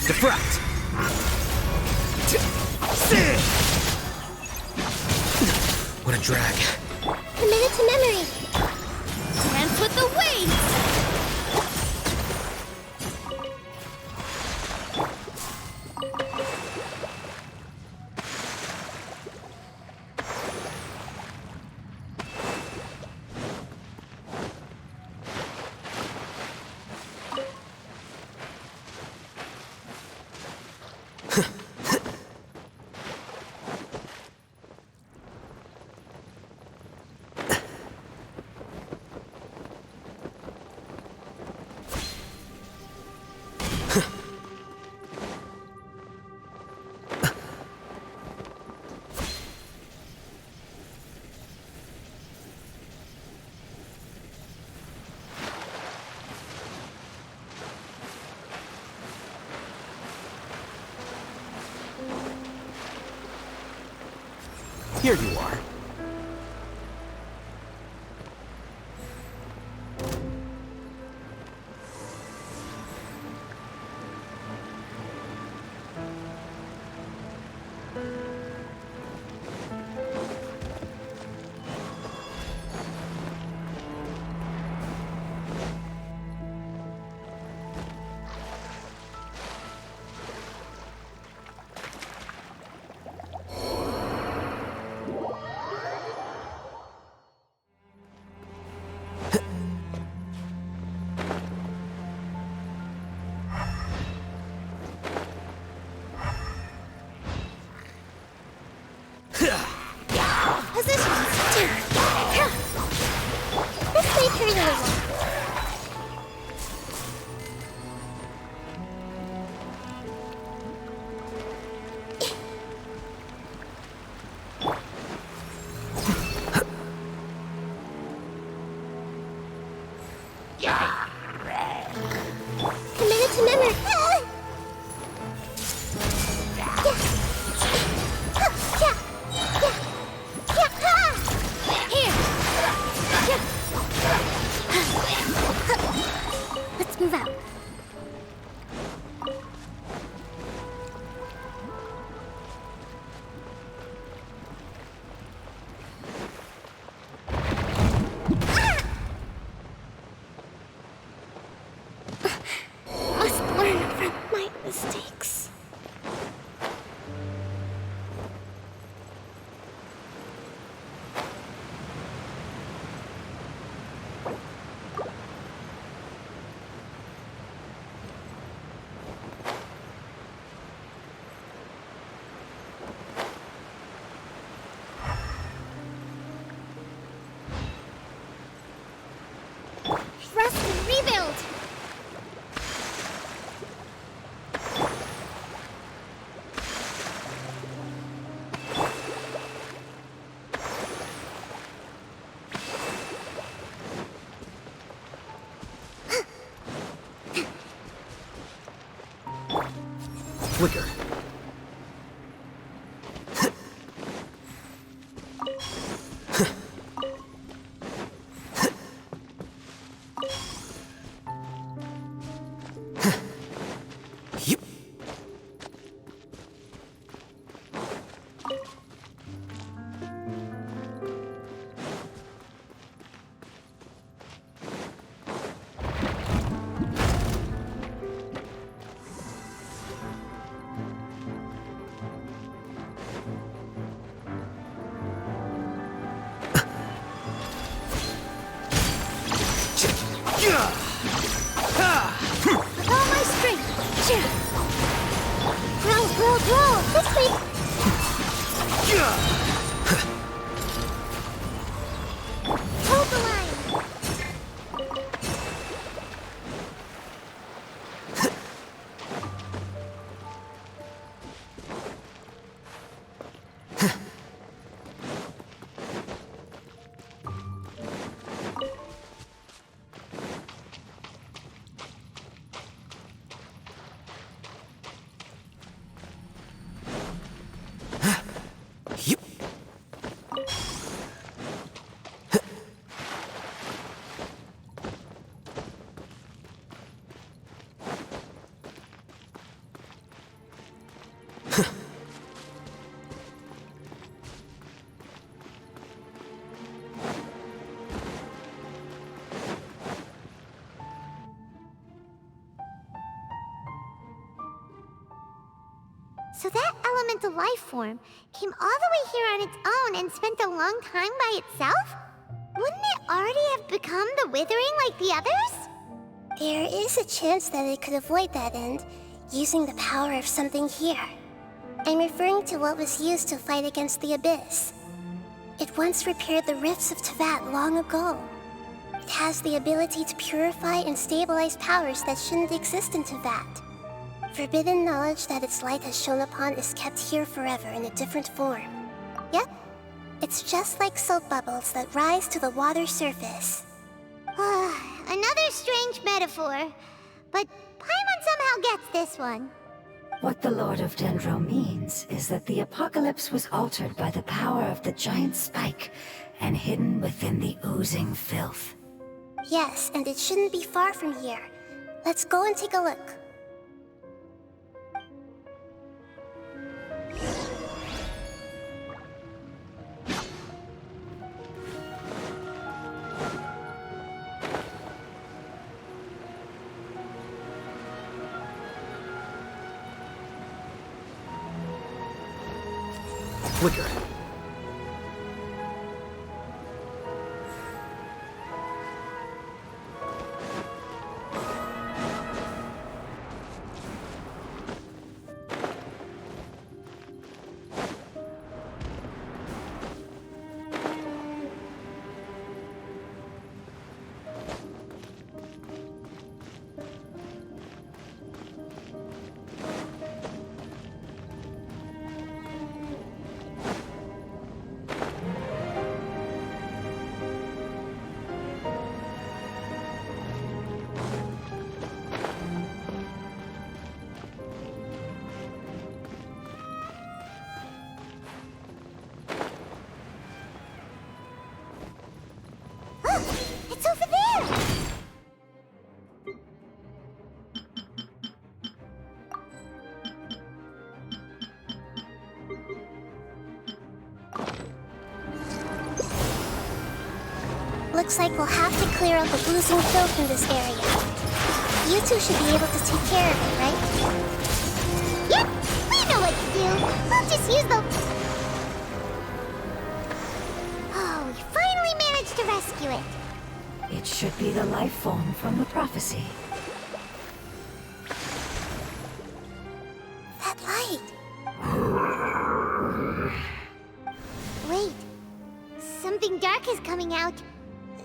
Defract! What a drag. Commit it to memory! Dance with the waves! Here you are. Committed to memory. Here! Let's move out. Must learn from my mistakes. Rest and rebuild! Flicker. Yup. With all my strength! Roll! This way! Hold the line! Yup. So that elemental life form came all the way here on its own and spent a long time by itself? Wouldn't it already have become the Withering like the others? There is a chance that it could avoid that end, using the power of something here. I'm referring to what was used to fight against the Abyss. It once repaired the rifts of Tevat long ago. It has the ability to purify and stabilize powers that shouldn't exist in Tevat. Forbidden knowledge that its light has shone upon is kept here forever in a different form. Yep, it's just like soap bubbles that rise to the water's surface. Another strange metaphor, but Paimon somehow gets this one. What the Lord of Dendro means is that the apocalypse was altered by the power of the giant spike and hidden within the oozing filth. Yes, and it shouldn't be far from here. Let's go and take a look. Flicker. Looks like we'll have to clear up the oozing filth in this area. You two should be able to take care of it, right? Yep, we know what to do. We'll just use the... Oh, we finally managed to rescue it. It should be the life form from the prophecy. That light. Wait, something dark is coming out.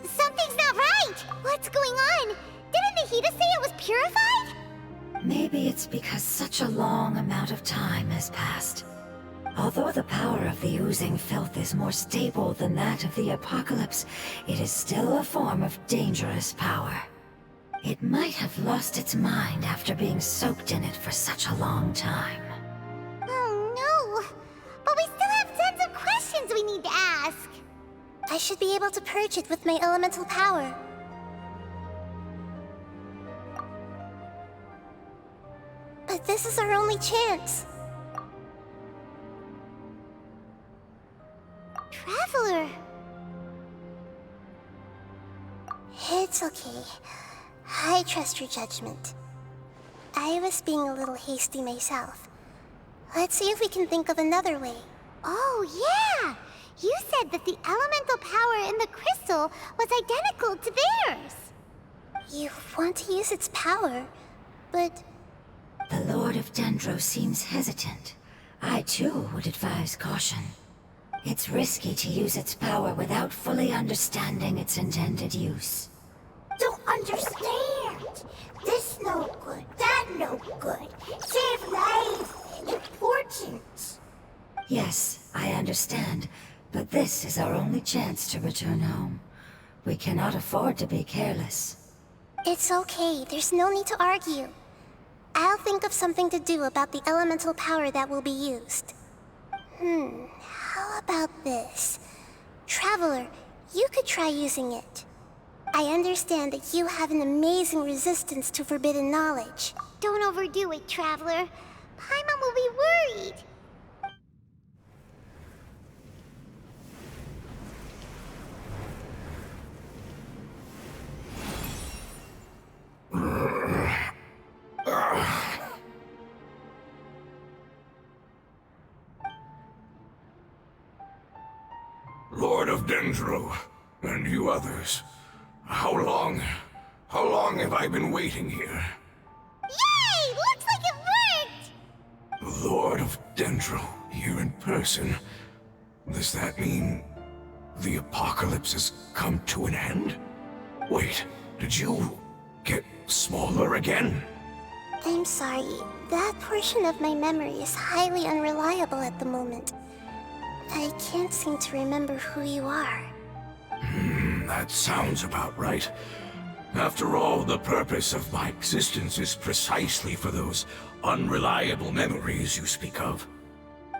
Something's not right! What's going on? Didn't Nahida say it was purified? Maybe it's because such a long amount of time has passed. Although the power of the oozing filth is more stable than that of the apocalypse, it is still a form of dangerous power. It might have lost its mind after being soaked in it for such a long time. Oh no! But we still have tons of questions we need to ask. I should be able to purge it with my elemental power. But this is our only chance. Traveler! It's okay. I trust your judgment. I was being a little hasty myself. Let's see if we can think of another way. Oh yeah! You said that the elemental power in the crystal was identical to theirs. You want to use its power, but... The Lord of Dendro seems hesitant. I too would advise caution. It's risky to use its power without fully understanding its intended use. Don't understand. This no good, that no good. Save lives. Important. Yes, I understand, but this is our only chance to return home. We cannot afford to be careless. It's okay, there's no need to argue. I'll think of something to do about the elemental power that will be used. How about this? Traveler, you could try using it. I understand that you have an amazing resistance to forbidden knowledge. Don't overdo it, Traveler. Paimon will be worried. Lord of Dendro, and you others, how long have I been waiting here? Yay! Looks like it worked! Lord of Dendro, here in person. Does that mean the apocalypse has come to an end? Wait, did you get smaller again? I'm sorry, that portion of my memory is highly unreliable at the moment. I can't seem to remember who you are. That sounds about right. After all, the purpose of my existence is precisely for those unreliable memories you speak of.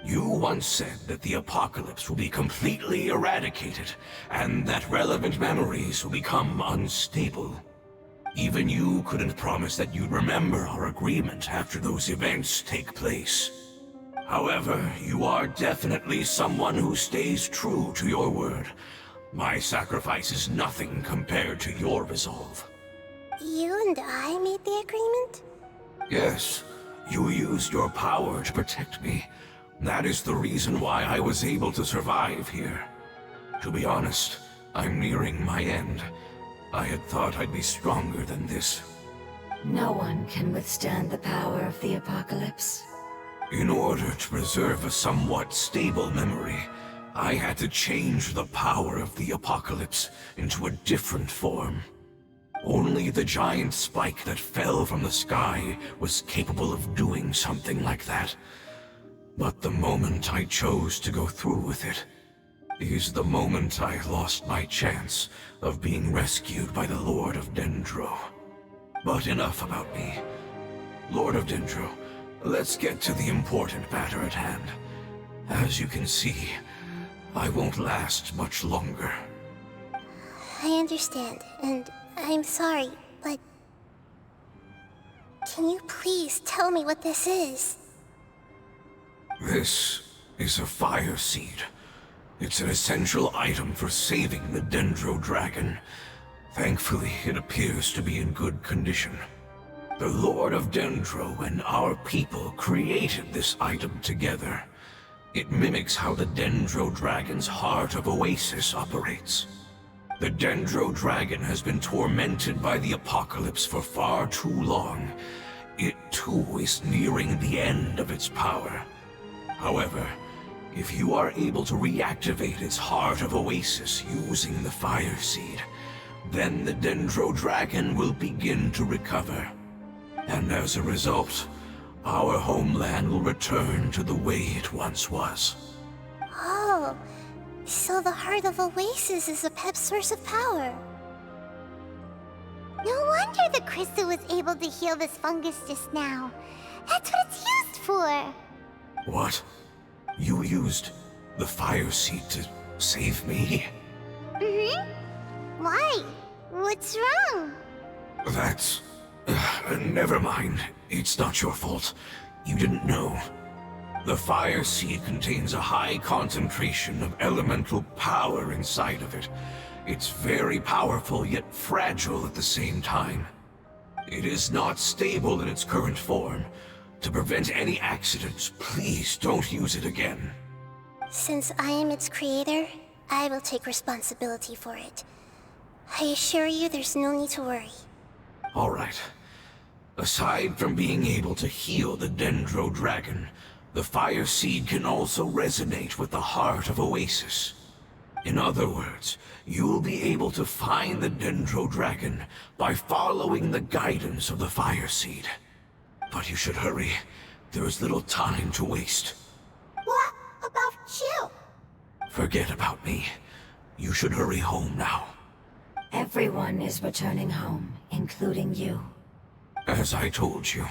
You once said that the apocalypse will be completely eradicated, and that relevant memories will become unstable. Even you couldn't promise that you'd remember our agreement after those events take place. However, you are definitely someone who stays true to your word. My sacrifice is nothing compared to your resolve. You and I made the agreement? Yes, you used your power to protect me. That is the reason why I was able to survive here. To be honest, I'm nearing my end. I had thought I'd be stronger than this. No one can withstand the power of the apocalypse. In order to preserve a somewhat stable memory, I had to change the power of the apocalypse into a different form. Only the giant spike that fell from the sky was capable of doing something like that. But the moment I chose to go through with it is the moment I lost my chance of being rescued by the Lord of Dendro. But enough about me. Lord of Dendro, let's get to the important matter at hand. As you can see, I won't last much longer. I understand, and I'm sorry, but... Can you please tell me what this is? This is a fire seed. It's an essential item for saving the Dendro Dragon. Thankfully, it appears to be in good condition. The Lord of Dendro and our people created this item together. It mimics how the Dendro Dragon's Heart of Oasis operates. The Dendro Dragon has been tormented by the apocalypse for far too long. It too is nearing the end of its power. However, if you are able to reactivate its Heart of Oasis using the Fire Seed, then the Dendro Dragon will begin to recover. And as a result, our homeland will return to the way it once was. Oh, so the Heart of Oasis is a pep source of power. No wonder the crystal was able to heal this fungus just now. That's what it's used for. What? You used the Fire Seed to save me? Mm-hmm. Why? What's wrong? That's... never mind. It's not your fault. You didn't know. The Fire Seed contains a high concentration of elemental power inside of it. It's very powerful, yet fragile at the same time. It is not stable in its current form. To prevent any accidents, please don't use it again. Since I am its creator, I will take responsibility for it. I assure you there's no need to worry. All right. Aside from being able to heal the Dendro Dragon, the Fire Seed can also resonate with the Heart of Oasis. In other words, you'll be able to find the Dendro Dragon by following the guidance of the Fire Seed. But you should hurry. There is little time to waste. What about you? Forget about me. You should hurry home now. Everyone is returning home, including you. As I told you,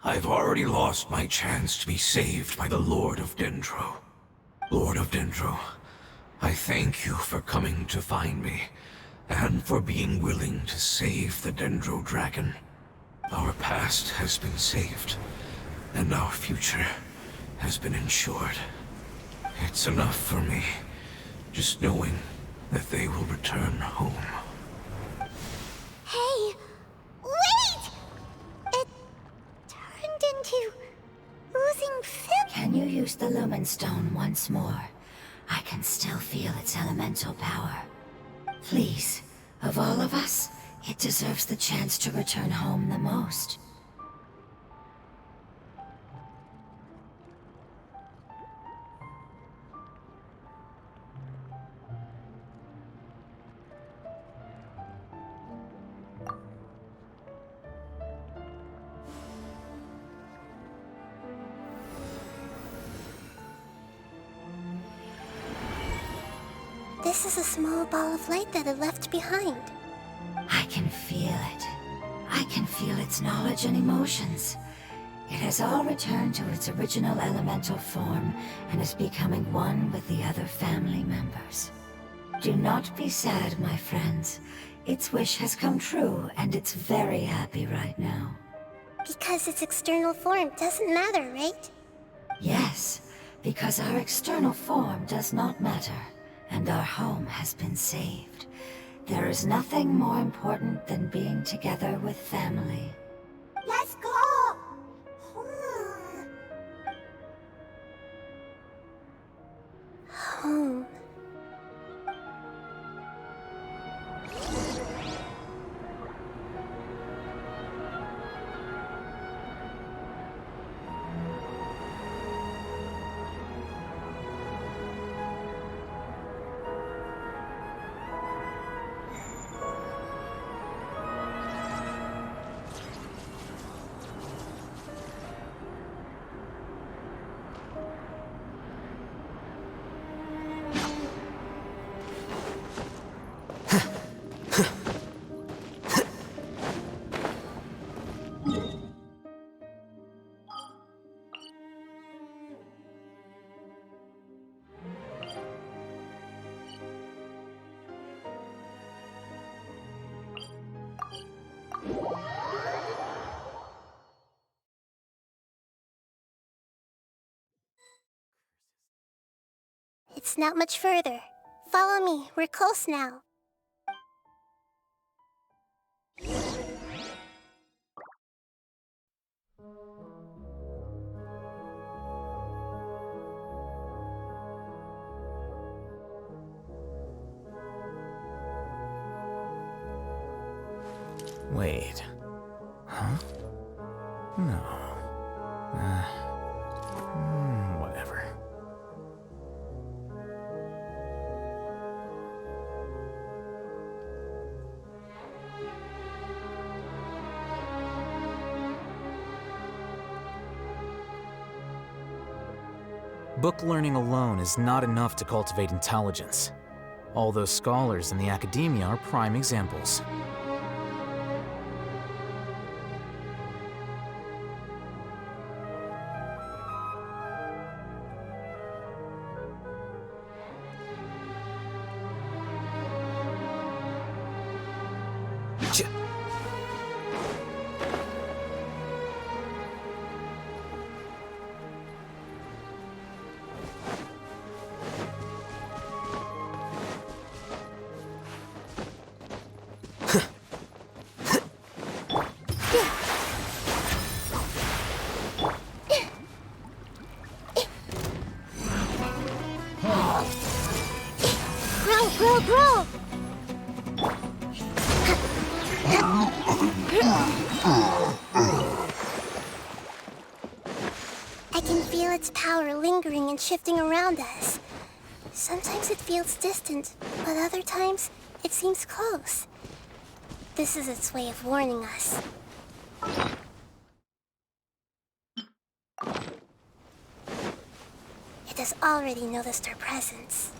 I've already lost my chance to be saved by the Lord of Dendro. Lord of Dendro, I thank you for coming to find me, and for being willing to save the Dendro Dragon. Our past has been saved, and our future has been ensured. It's enough for me, just knowing that they will return home. Hey, wait! It turned into oozing film. Can you use the Lumen Stone once more? I can still feel its elemental power. Please, of all of us, it deserves the chance to return home the most. This is a small ball of light that it left behind. I can feel it. I can feel its knowledge and emotions. It has all returned to its original elemental form and is becoming one with the other family members. Do not be sad, my friends. Its wish has come true, and it's very happy right now. Because its external form doesn't matter, right? Yes, because our external form does not matter, and our home has been saved. There is nothing more important than being together with family. Let's go! Home. It's not much further. Follow me, we're close now. Wait. Huh? No. Whatever. Book learning alone is not enough to cultivate intelligence. All those scholars in the academia are prime examples. Grow! I can feel its power lingering and shifting around us. Sometimes it feels distant, but other times it seems close. This is its way of warning us. It has already noticed our presence.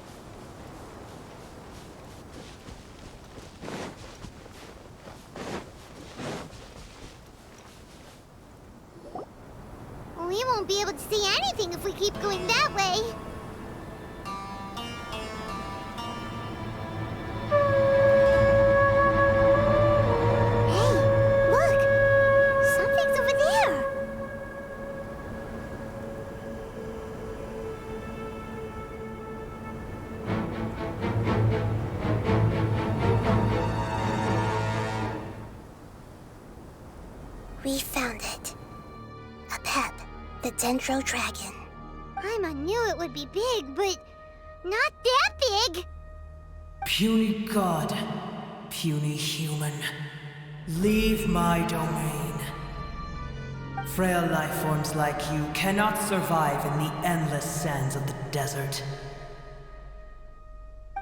We won't be able to see anything if we keep going that way. Hey, look! Something's over there! We found it. A pep. The Dendro Dragon. Paimon knew it would be big, but not that big! Puny god, puny human, leave my domain. Frail life forms like you cannot survive in the endless sands of the desert.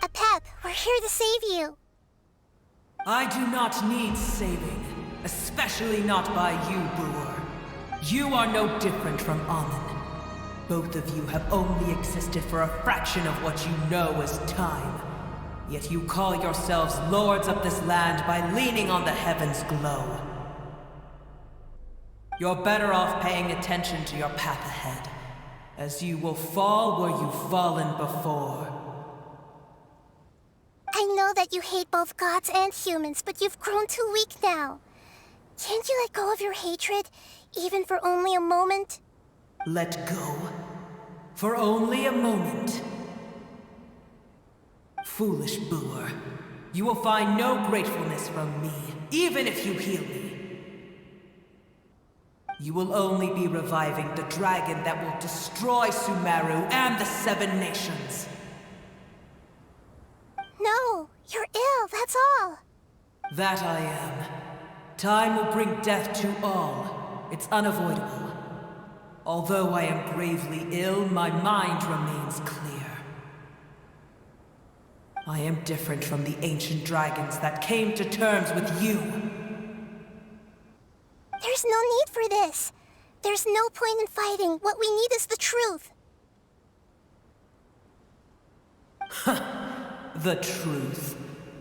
A pep, we're here to save you. I do not need saving, especially not by you, Brewer. You are no different from Amun. Both of you have only existed for a fraction of what you know as time. Yet you call yourselves lords of this land by leaning on the heavens' glow. You're better off paying attention to your path ahead, as you will fall where you've fallen before. I know that you hate both gods and humans, but you've grown too weak now. Can't you let go of your hatred, even for only a moment? Let go? For only a moment? Foolish Brewer, you will find no gratefulness from me, even if you heal me. You will only be reviving the dragon that will destroy Sumeru and the Seven Nations. No, you're ill, that's all. That I am. Time will bring death to all. It's unavoidable. Although I am gravely ill, my mind remains clear. I am different from the ancient dragons that came to terms with you. There's no need for this. There's no point in fighting. What we need is the truth. The truth.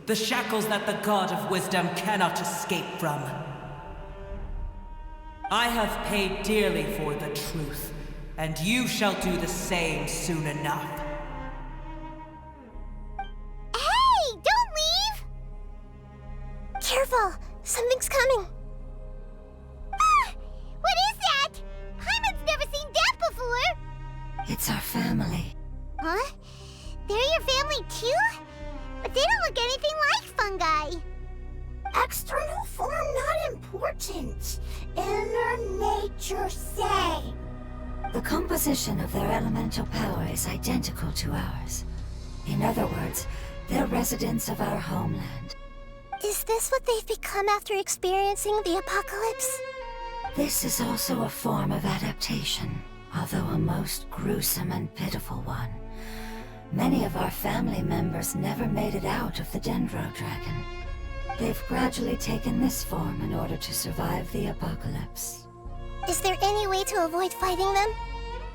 The shackles that the God of Wisdom cannot escape from. I have paid dearly for the truth, and you shall do the same soon enough. Hey, don't leave! Careful, something's coming. Ah! What is that? Paimon's never seen that before! It's our family. Huh? They're your family too? But they don't look anything like fungi. External form not important. Inner nature say. The composition of their elemental power is identical to ours. In other words, they're residents of our homeland. Is this what they've become after experiencing the apocalypse? This is also a form of adaptation, although a most gruesome and pitiful one. Many of our family members never made it out of the Dendro Dragon. They've gradually taken this form in order to survive the apocalypse. Is there any way to avoid fighting them?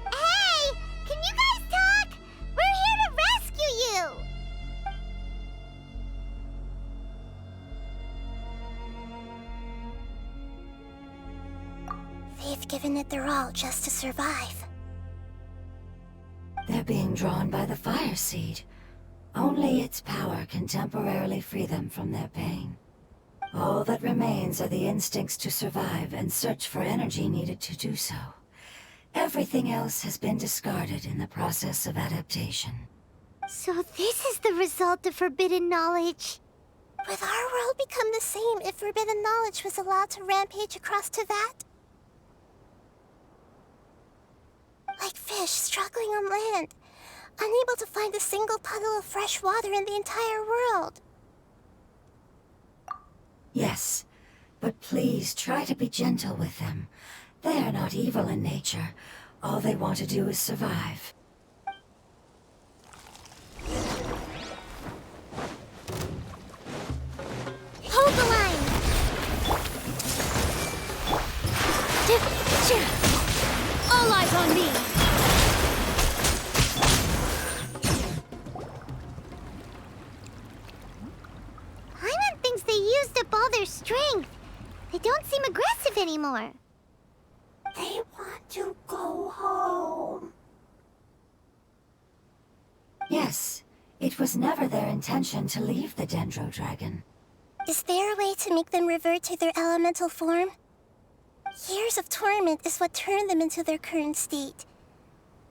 Hey! Can you guys talk? We're here to rescue you! They've given it their all just to survive. They're being drawn by the fire seed. Only its power can temporarily free them from their pain. All that remains are the instincts to survive and search for energy needed to do so. Everything else has been discarded in the process of adaptation. So this is the result of forbidden knowledge. Would our world become the same if forbidden knowledge was allowed to rampage across Teyvat? Like fish struggling on land, unable to find a single puddle of fresh water in the entire world. Yes, but please try to be gentle with them. They are not evil in nature. All they want to do is survive. Hold the line! All eyes on me! Paimon thinks they used up all their strength. They don't seem aggressive anymore. They want to go home. Yes, it was never their intention to leave the Dendro Dragon. Is there a way to make them revert to their elemental form? Years of torment is what turned them into their current state.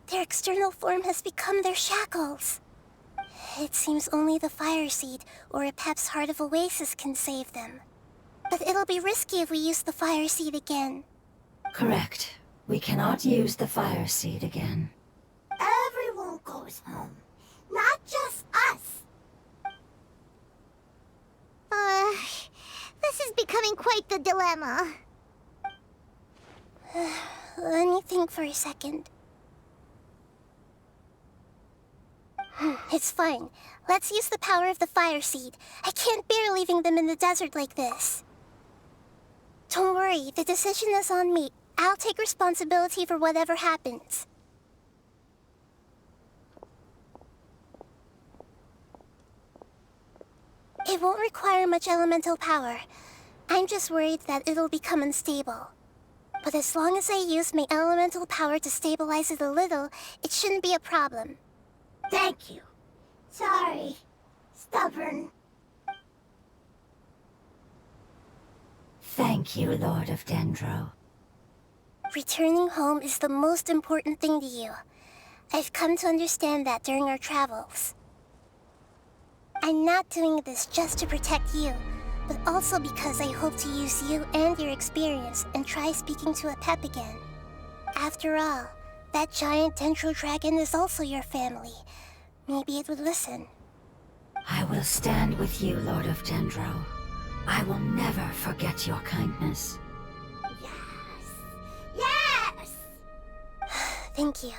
Their external form has become their shackles. It seems only the Fire Seed or Apep's Heart of Oasis can save them. But it'll be risky if we use the Fire Seed again. Correct. We cannot use the fire seed again. Everyone goes home. Not just us. This is becoming quite the dilemma. Let me think for a second. It's fine. Let's use the power of the Fire Seed. I can't bear leaving them in the desert like this. Don't worry, the decision is on me. I'll take responsibility for whatever happens. It won't require much elemental power. I'm just worried that it'll become unstable. But as long as I use my elemental power to stabilize it a little, it shouldn't be a problem. Thank you. Sorry. Stubborn. Thank you, Lord of Dendro. Returning home is the most important thing to you. I've come to understand that during our travels. I'm not doing this just to protect you, but also because I hope to use you and your experience and try speaking to Apep again. After all, that giant Dendro Dragon is also your family. Maybe it would listen. I will stand with you, Lord of Dendro. I will never forget your kindness. Yes! Thank you.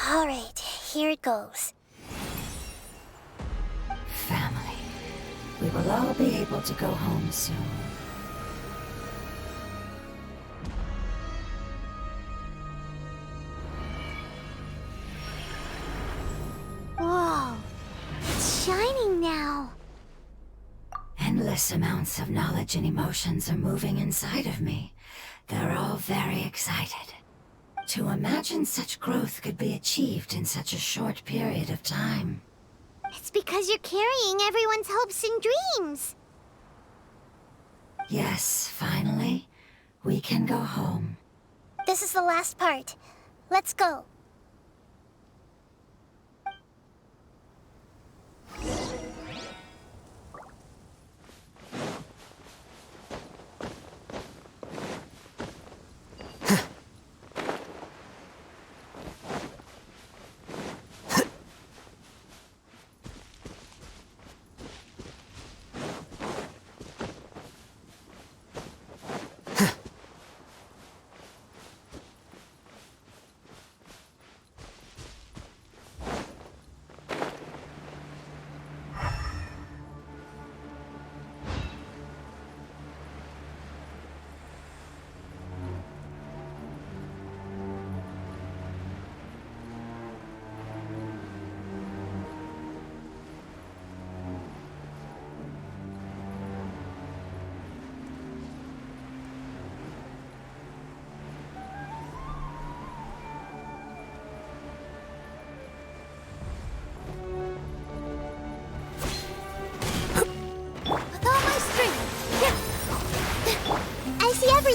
All right, here it goes. Family. We will all be able to go home soon. Whoa, it's shining now. Endless amounts of knowledge and emotions are moving inside of me. They're all very excited. To imagine such growth could be achieved in such a short period of time. It's because you're carrying everyone's hopes and dreams. Yes, finally, we can go home. This is the last part. Let's go.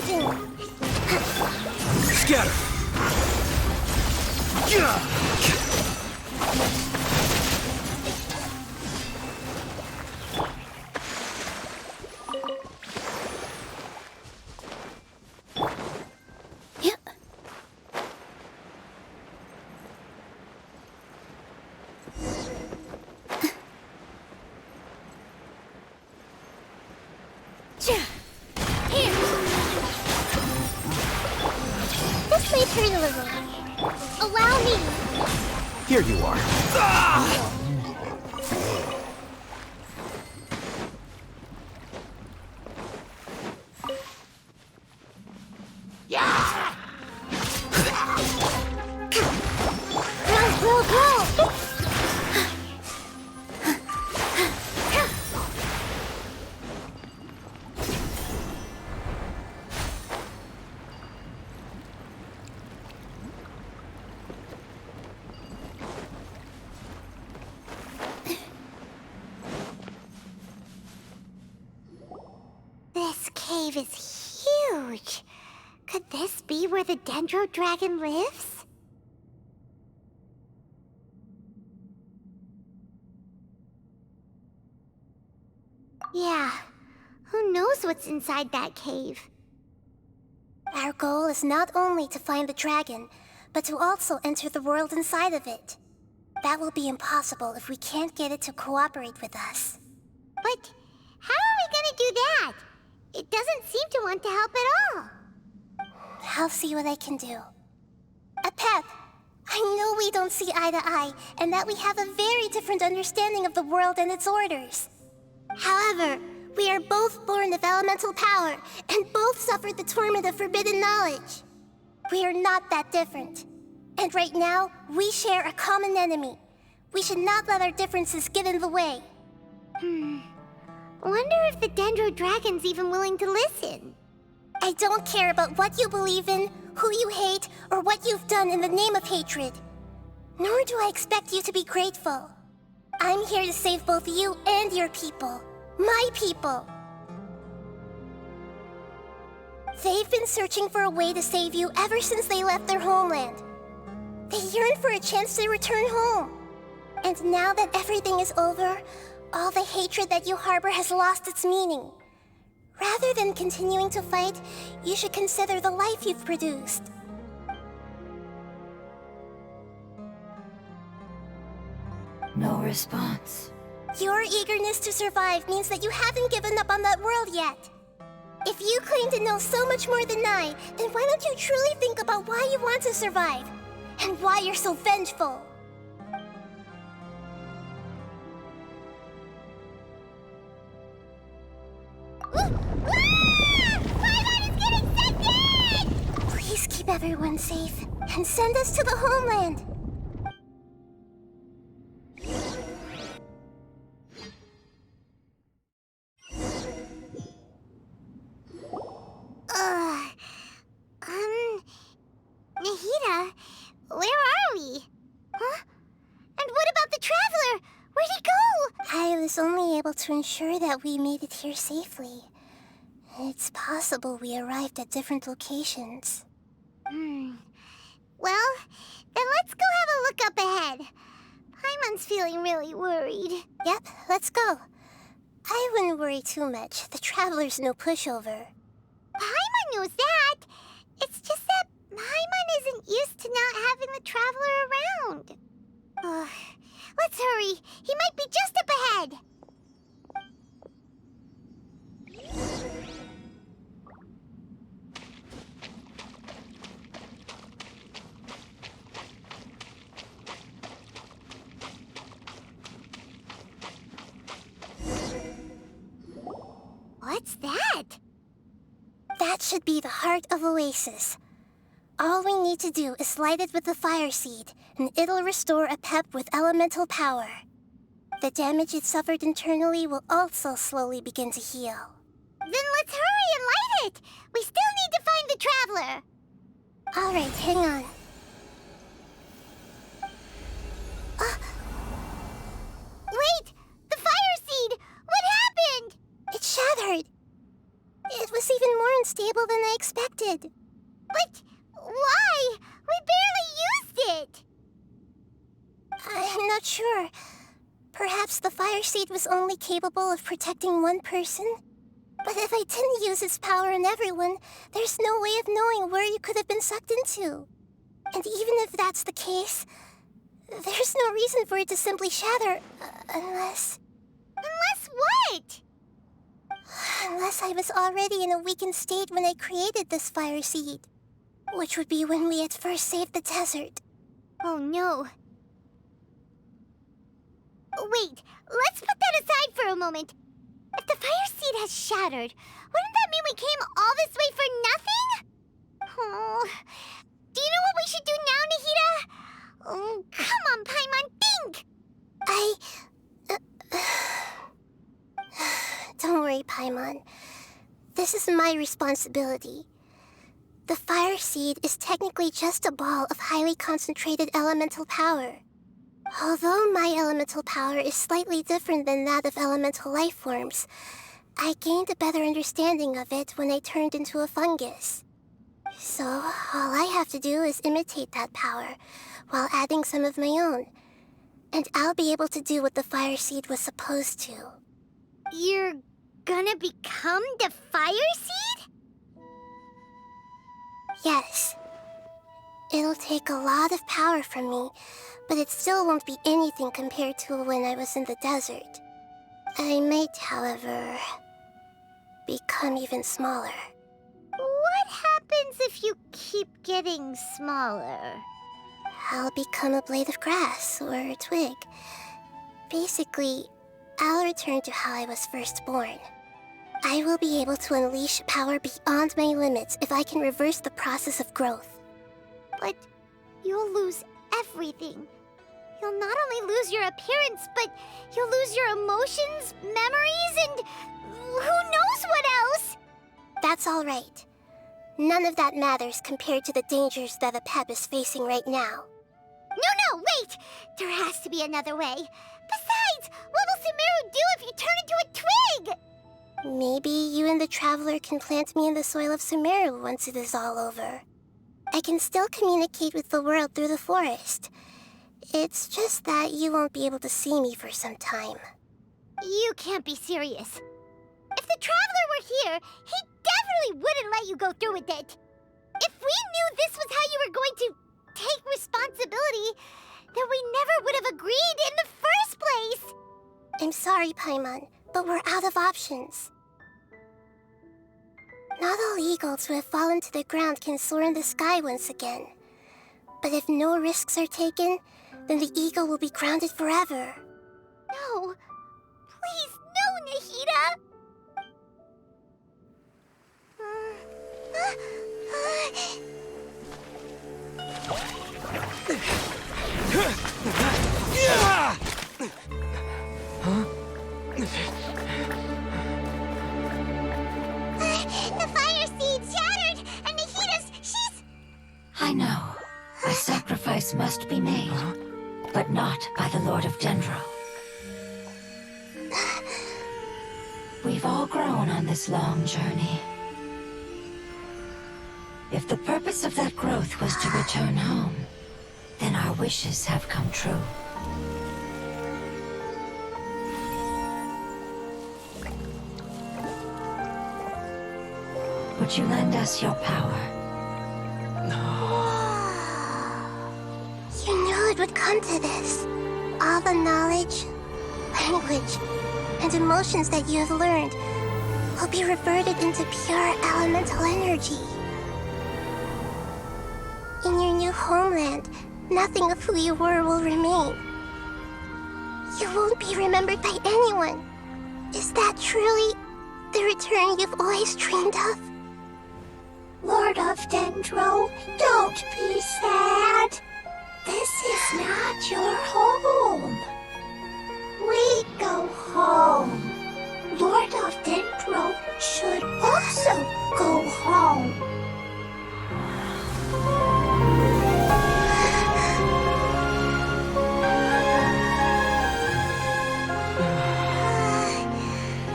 nothing. Scatter! Yep. Here. This may hurt a little. Allow me. Here you are. Grow. This cave is huge. Could this be where the Dendro Dragon lives? Yeah, who knows what's inside that cave? Our goal is not only to find the dragon, but to also enter the world inside of it. That will be impossible if we can't get it to cooperate with us. But how are we gonna do that? It doesn't seem to want to help at all. I'll see what I can do. Pep, I know we don't see eye to eye, and that we have a very different understanding of the world and its orders. However, we are both born of elemental power, and both suffered the torment of forbidden knowledge. We are not that different. And right now, we share a common enemy. We should not let our differences get in the way. Wonder if the Dendro Dragon's even willing to listen. I don't care about what you believe in, who you hate, or what you've done in the name of hatred. Nor do I expect you to be grateful. I'm here to save both you and your people. My people. They've been searching for a way to save you ever since they left their homeland. They yearn for a chance to return home. And now that everything is over, all the hatred that you harbor has lost its meaning. Rather than continuing to fight, you should consider the life you've produced. No response. Your eagerness to survive means that you haven't given up on that world yet. If you claim to know so much more than I, then why don't you truly think about why you want to survive? And why you're so vengeful? Please keep everyone safe and send us to the homeland. Nahida, where are we? Huh? And what about the Traveler? Where'd he go? I was only able to ensure that we made it here safely. It's possible we arrived at different locations. Well, then let's go have a look up ahead. Paimon's feeling really worried. Yep, let's go. I wouldn't worry too much. The Traveler's no pushover. Paimon knows that. It's just that Paimon isn't used to not having the Traveler around. Let's hurry. He might be just up ahead. What's that? That should be the heart of Oasis. All we need to do is light it with the fire seed, and it'll restore a pep with elemental power. The damage it suffered internally will also slowly begin to heal. Then let's hurry and light it! We still need to find the Traveler! Alright, hang on. Wait! The fire seed! What happened? It shattered! It was even more unstable than I expected. But why? We barely used it! I'm not sure. Perhaps the fire seed was only capable of protecting one person? But if I didn't use its power on everyone, there's no way of knowing where you could have been sucked into. And even if that's the case, there's no reason for it to simply shatter, unless... Unless what? Unless I was already in a weakened state when I created this fire seed. Which would be when we had first saved the desert. Oh no. Wait, let's put that aside for a moment. If the fire seed has shattered, wouldn't that mean we came all this way for nothing? Oh, do you know what we should do now, Nahida? Oh, come on, Paimon, think! Don't worry, Paimon. This is my responsibility. The fire seed is technically just a ball of highly concentrated elemental power. Although my elemental power is slightly different than that of elemental life forms, I gained a better understanding of it when I turned into a fungus. So, all I have to do is imitate that power, while adding some of my own. And I'll be able to do what the fire seed was supposed to. You're gonna become the fire seed? Yes. It'll take a lot of power from me, but it still won't be anything compared to when I was in the desert. I might, however, become even smaller. What happens if you keep getting smaller? I'll become a blade of grass or a twig. Basically, I'll return to how I was first born. I will be able to unleash power beyond my limits if I can reverse the process of growth. But you'll lose everything. You'll not only lose your appearance, but you'll lose your emotions, memories, and who knows what else? That's all right. None of that matters compared to the dangers that the Pep is facing right now. No, wait! There has to be another way. Besides, what will Sumeru do if you turn into a twig? Maybe you and the Traveler can plant me in the soil of Sumeru once it is all over. I can still communicate with the world through the forest. It's just that you won't be able to see me for some time. You can't be serious. If the Traveler were here, he definitely wouldn't let you go through with it. If we knew this was how you were going to take responsibility, then we never would have agreed in the first place. I'm sorry, Paimon, but we're out of options. Not all eagles who have fallen to the ground can soar in the sky once again. But if no risks are taken, then the eagle will be grounded forever. No. Please, no, Nahida! The fire seed shattered, and she's... I know. A sacrifice must be made, but not by the Lord of Dendro. We've all grown on this long journey. If the purpose of that growth was to return home, then our wishes have come true. Would you lend us your power? You knew it would come to this. All the knowledge, language, and emotions that you have learned will be reverted into pure elemental energy. In your new homeland, nothing of who you were will remain. You won't be remembered by anyone. Is that truly the return you've always dreamed of? Lord of Dendro, don't be sad. This is not your home. We go home. Lord of Dendro should also go home.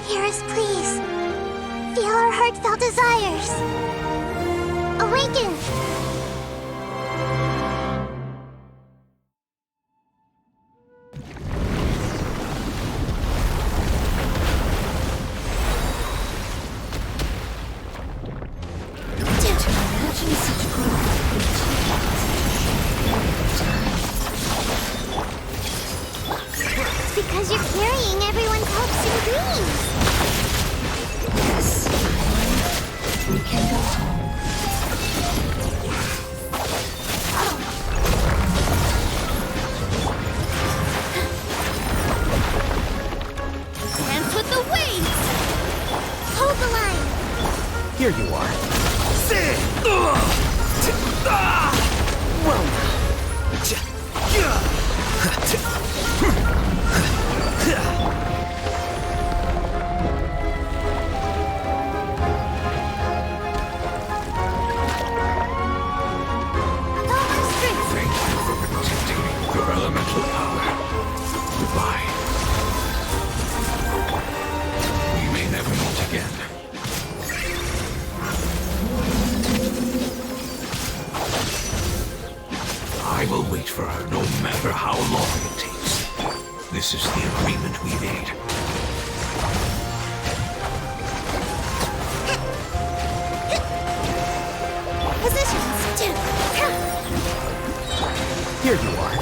Hear us, please. Feel our heartfelt desires. Awaken! Imagine such growth in It's because you're carrying everyone's hopes and dreams. Yes, we can go home. Dance with the waves! Hold the line. Here you are. Oromasdis! Thank you for protecting your elemental power. Goodbye. We may never meet again. I will wait for her no matter how long it takes. This is the agreement we made. Positions. Here you are.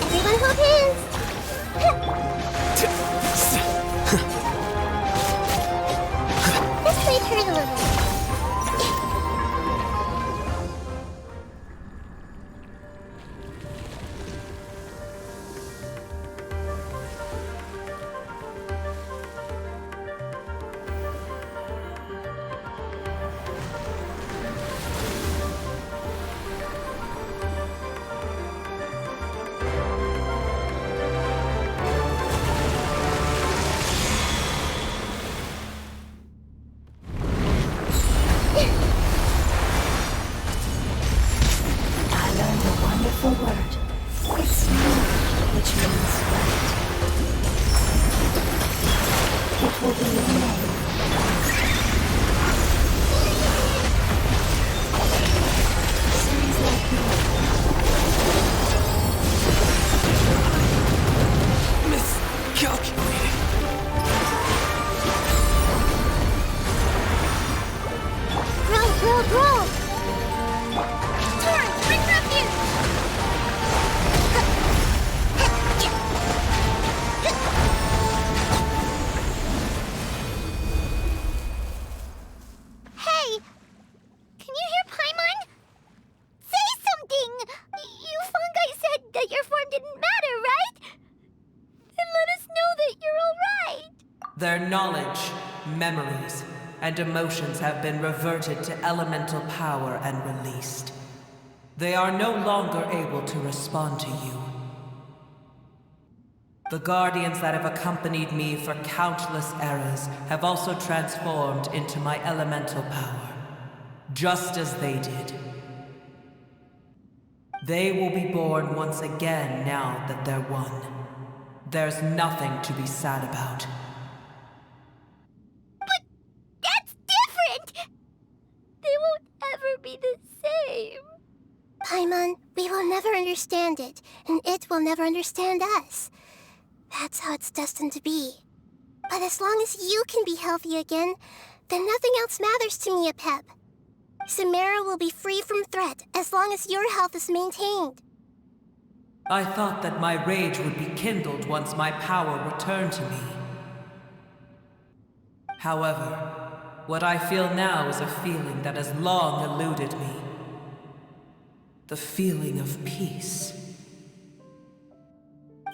Everyone hold hands. This might hurt a little. Word. It's new, which means right. It will be your name. Sounds like me. Miscalculated. Grow! Turn! Bring refuge! Hey! Can you hear Paimon? Say something! You fungi said that your form didn't matter, right? Then let us know that you're alright! Their knowledge, memories, and emotions have been reverted to elemental power and released. They are no longer able to respond to you. The guardians that have accompanied me for countless eras have also transformed into my elemental power, just as they did. They will be born once again now that they're one. There's nothing to be sad about. But that's different! They won't ever be the same. Paimon, we will never understand it, and it will never understand us. That's how it's destined to be. But as long as you can be healthy again, then nothing else matters to me, Apep. Samara will be free from threat as long as your health is maintained. I thought that my rage would be kindled once my power returned to me. However, what I feel now is a feeling that has long eluded me. The feeling of peace.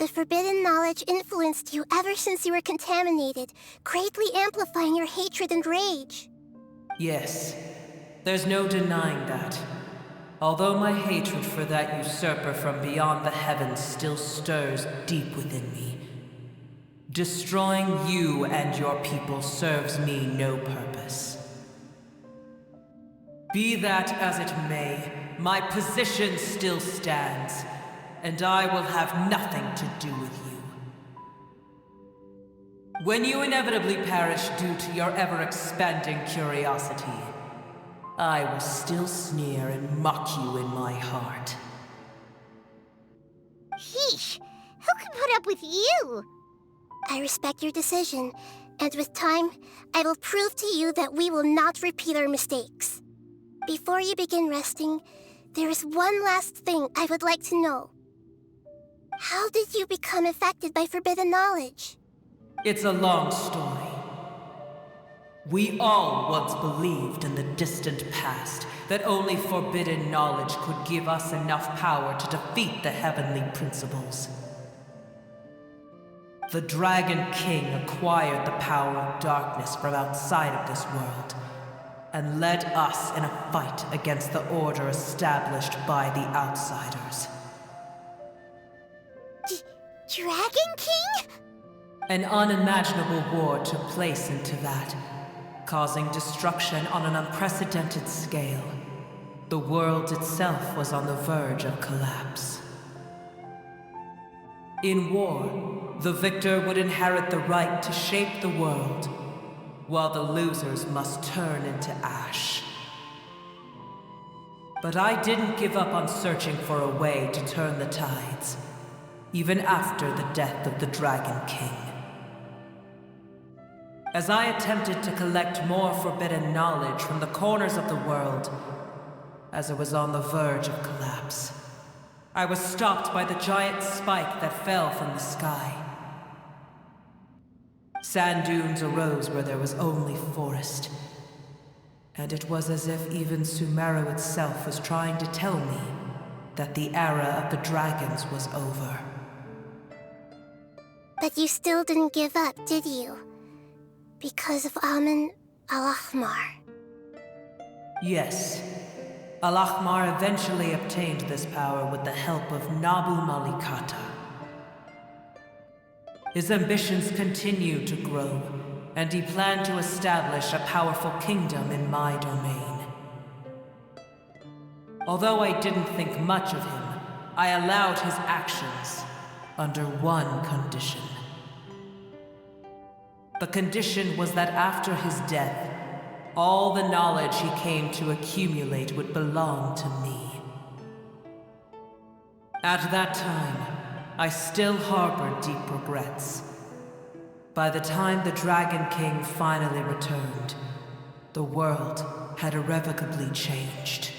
The forbidden knowledge influenced you ever since you were contaminated, greatly amplifying your hatred and rage. Yes, there's no denying that. Although my hatred for that usurper from beyond the heavens still stirs deep within me, destroying you and your people serves me no purpose. Be that as it may, my position still stands, and I will have nothing to do with you. When you inevitably perish due to your ever-expanding curiosity, I will still sneer and mock you in my heart. Heesh! Who can put up with you? I respect your decision, and with time, I will prove to you that we will not repeat our mistakes. Before you begin resting, there is one last thing I would like to know. How did you become affected by forbidden knowledge? It's a long story. We all once believed in the distant past that only forbidden knowledge could give us enough power to defeat the heavenly principles. The Dragon King acquired the power of darkness from outside of this world, and led us in a fight against the order established by the outsiders. Dragon King? An unimaginable war took place into that, causing destruction on an unprecedented scale. The world itself was on the verge of collapse. In war, the victor would inherit the right to shape the world, while the losers must turn into ash. But I didn't give up on searching for a way to turn the tides, even after the death of the Dragon King. As I attempted to collect more forbidden knowledge from the corners of the world, as it was on the verge of collapse, I was stopped by the giant spike that fell from the sky. Sand dunes arose where there was only forest, and it was as if even Sumeru itself was trying to tell me that the era of the dragons was over. But you still didn't give up, did you? Because of Amun Al-Ahmar. Yes. Al-Ahmar eventually obtained this power with the help of Nabu Malikata. His ambitions continued to grow, and he planned to establish a powerful kingdom in my domain. Although I didn't think much of him, I allowed his actions under one condition. The condition was that after his death, all the knowledge he came to accumulate would belong to me. At that time, I still harbored deep regrets. By the time the Dragon King finally returned, the world had irrevocably changed.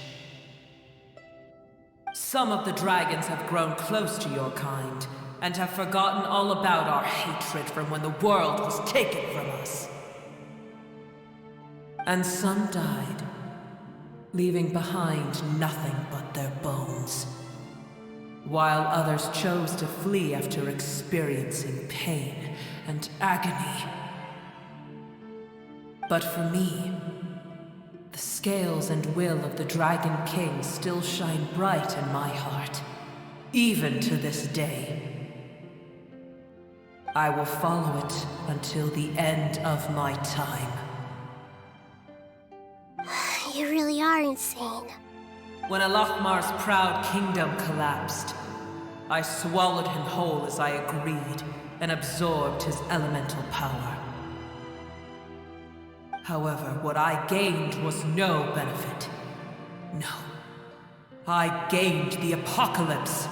Some of the dragons have grown close to your kind, and have forgotten all about our hatred from when the world was taken from us. And some died, leaving behind nothing but their bones, while others chose to flee after experiencing pain and agony. But for me, the scales and will of the Dragon King still shine bright in my heart, even to this day. I will follow it until the end of my time. You really are insane. When Al-Ahmar's proud kingdom collapsed, I swallowed him whole as I agreed and absorbed his elemental power. However, what I gained was no benefit. No. I gained the apocalypse.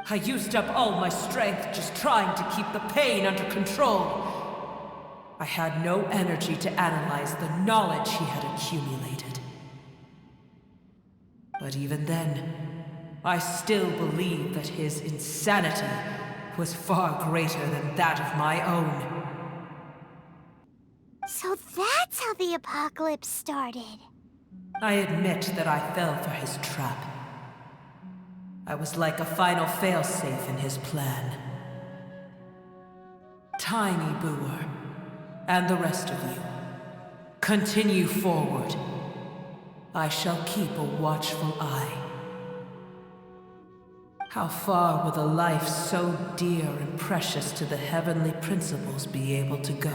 I used up all my strength just trying to keep the pain under control. I had no energy to analyze the knowledge he had accumulated. But even then, I still believed that his insanity was far greater than that of my own. So that's how the apocalypse started. I admit that I fell for his trap. I was like a final failsafe in his plan. Tiny Boer, and the rest of you, continue forward. I shall keep a watchful eye. How far will a life so dear and precious to the heavenly principles be able to go?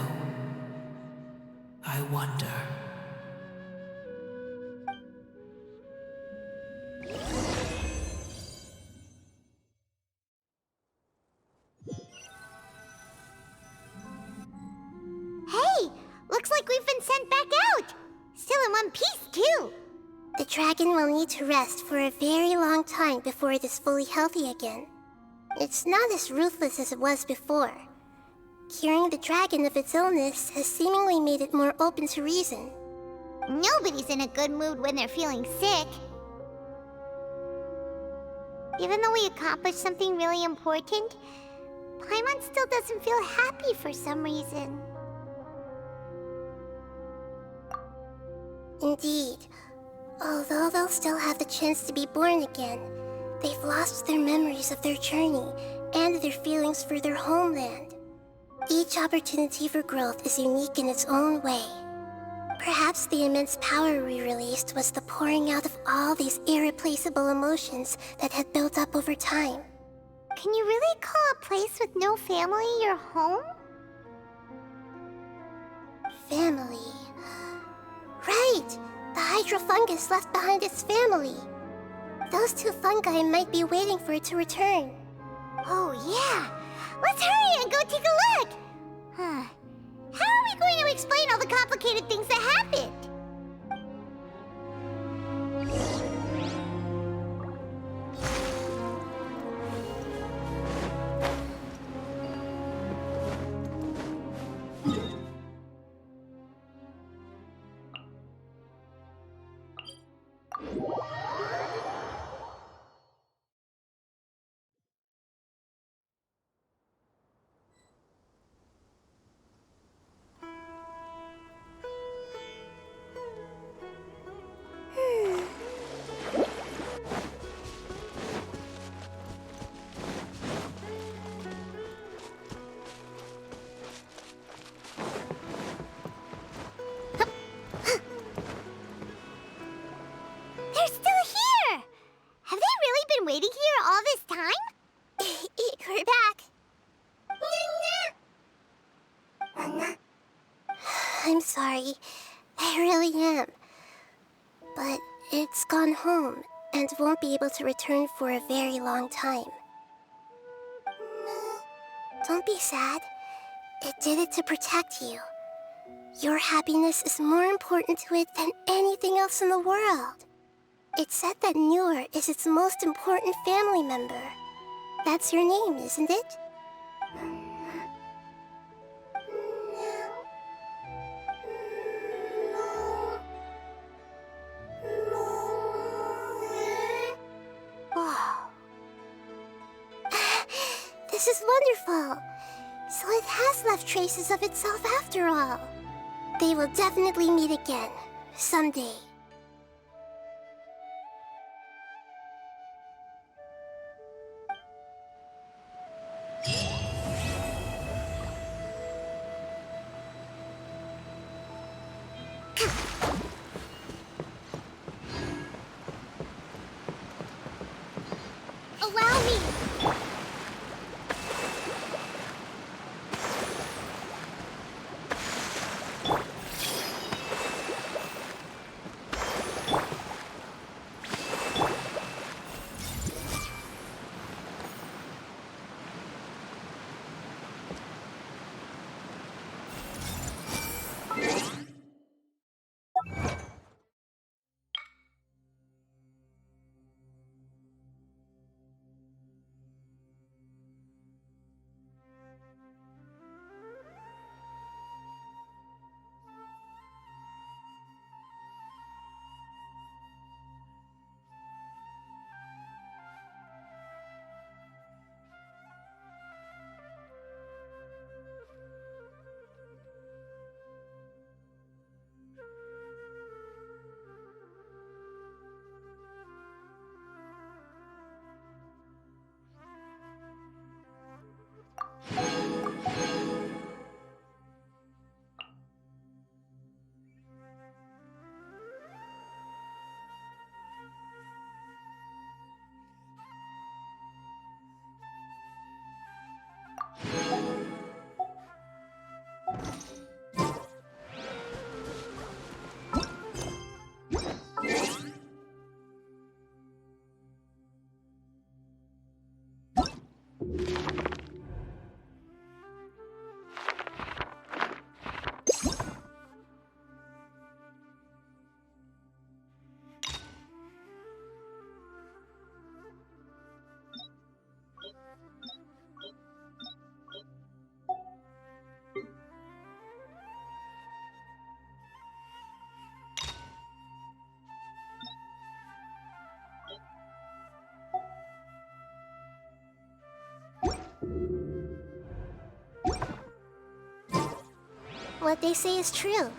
I wonder. one piece, too. The dragon will need to rest for a very long time before it is fully healthy again. It's not as ruthless as it was before. Curing the dragon of its illness has seemingly made it more open to reason. Nobody's in a good mood when they're feeling sick. Even though we accomplished something really important, Paimon still doesn't feel happy for some reason. Indeed. Although they'll still have the chance to be born again, they've lost their memories of their journey and their feelings for their homeland. Each opportunity for growth is unique in its own way. Perhaps the immense power we released was the pouring out of all these irreplaceable emotions that had built up over time. Can you really call a place with no family your home? Family. Right! The hydrofungus left behind its family. Those two fungi might be waiting for it to return. Oh, yeah! Let's hurry and go take a look! Huh. How are we going to explain all the complicated things that happened? They're still here! Have they really been waiting here all this time? We're back. I'm sorry. I really am. But it's gone home and won't be able to return for a very long time. Don't be sad. It did it to protect you. Your happiness is more important to it than anything else in the world. It's said that Noor is its most important family member. That's your name, isn't it? Wow. This is wonderful. So it has left traces of itself after all. They will definitely meet again, someday. Allow me! What they say is true.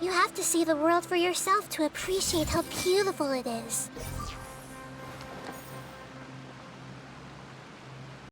You have to see the world for yourself to appreciate how beautiful it is.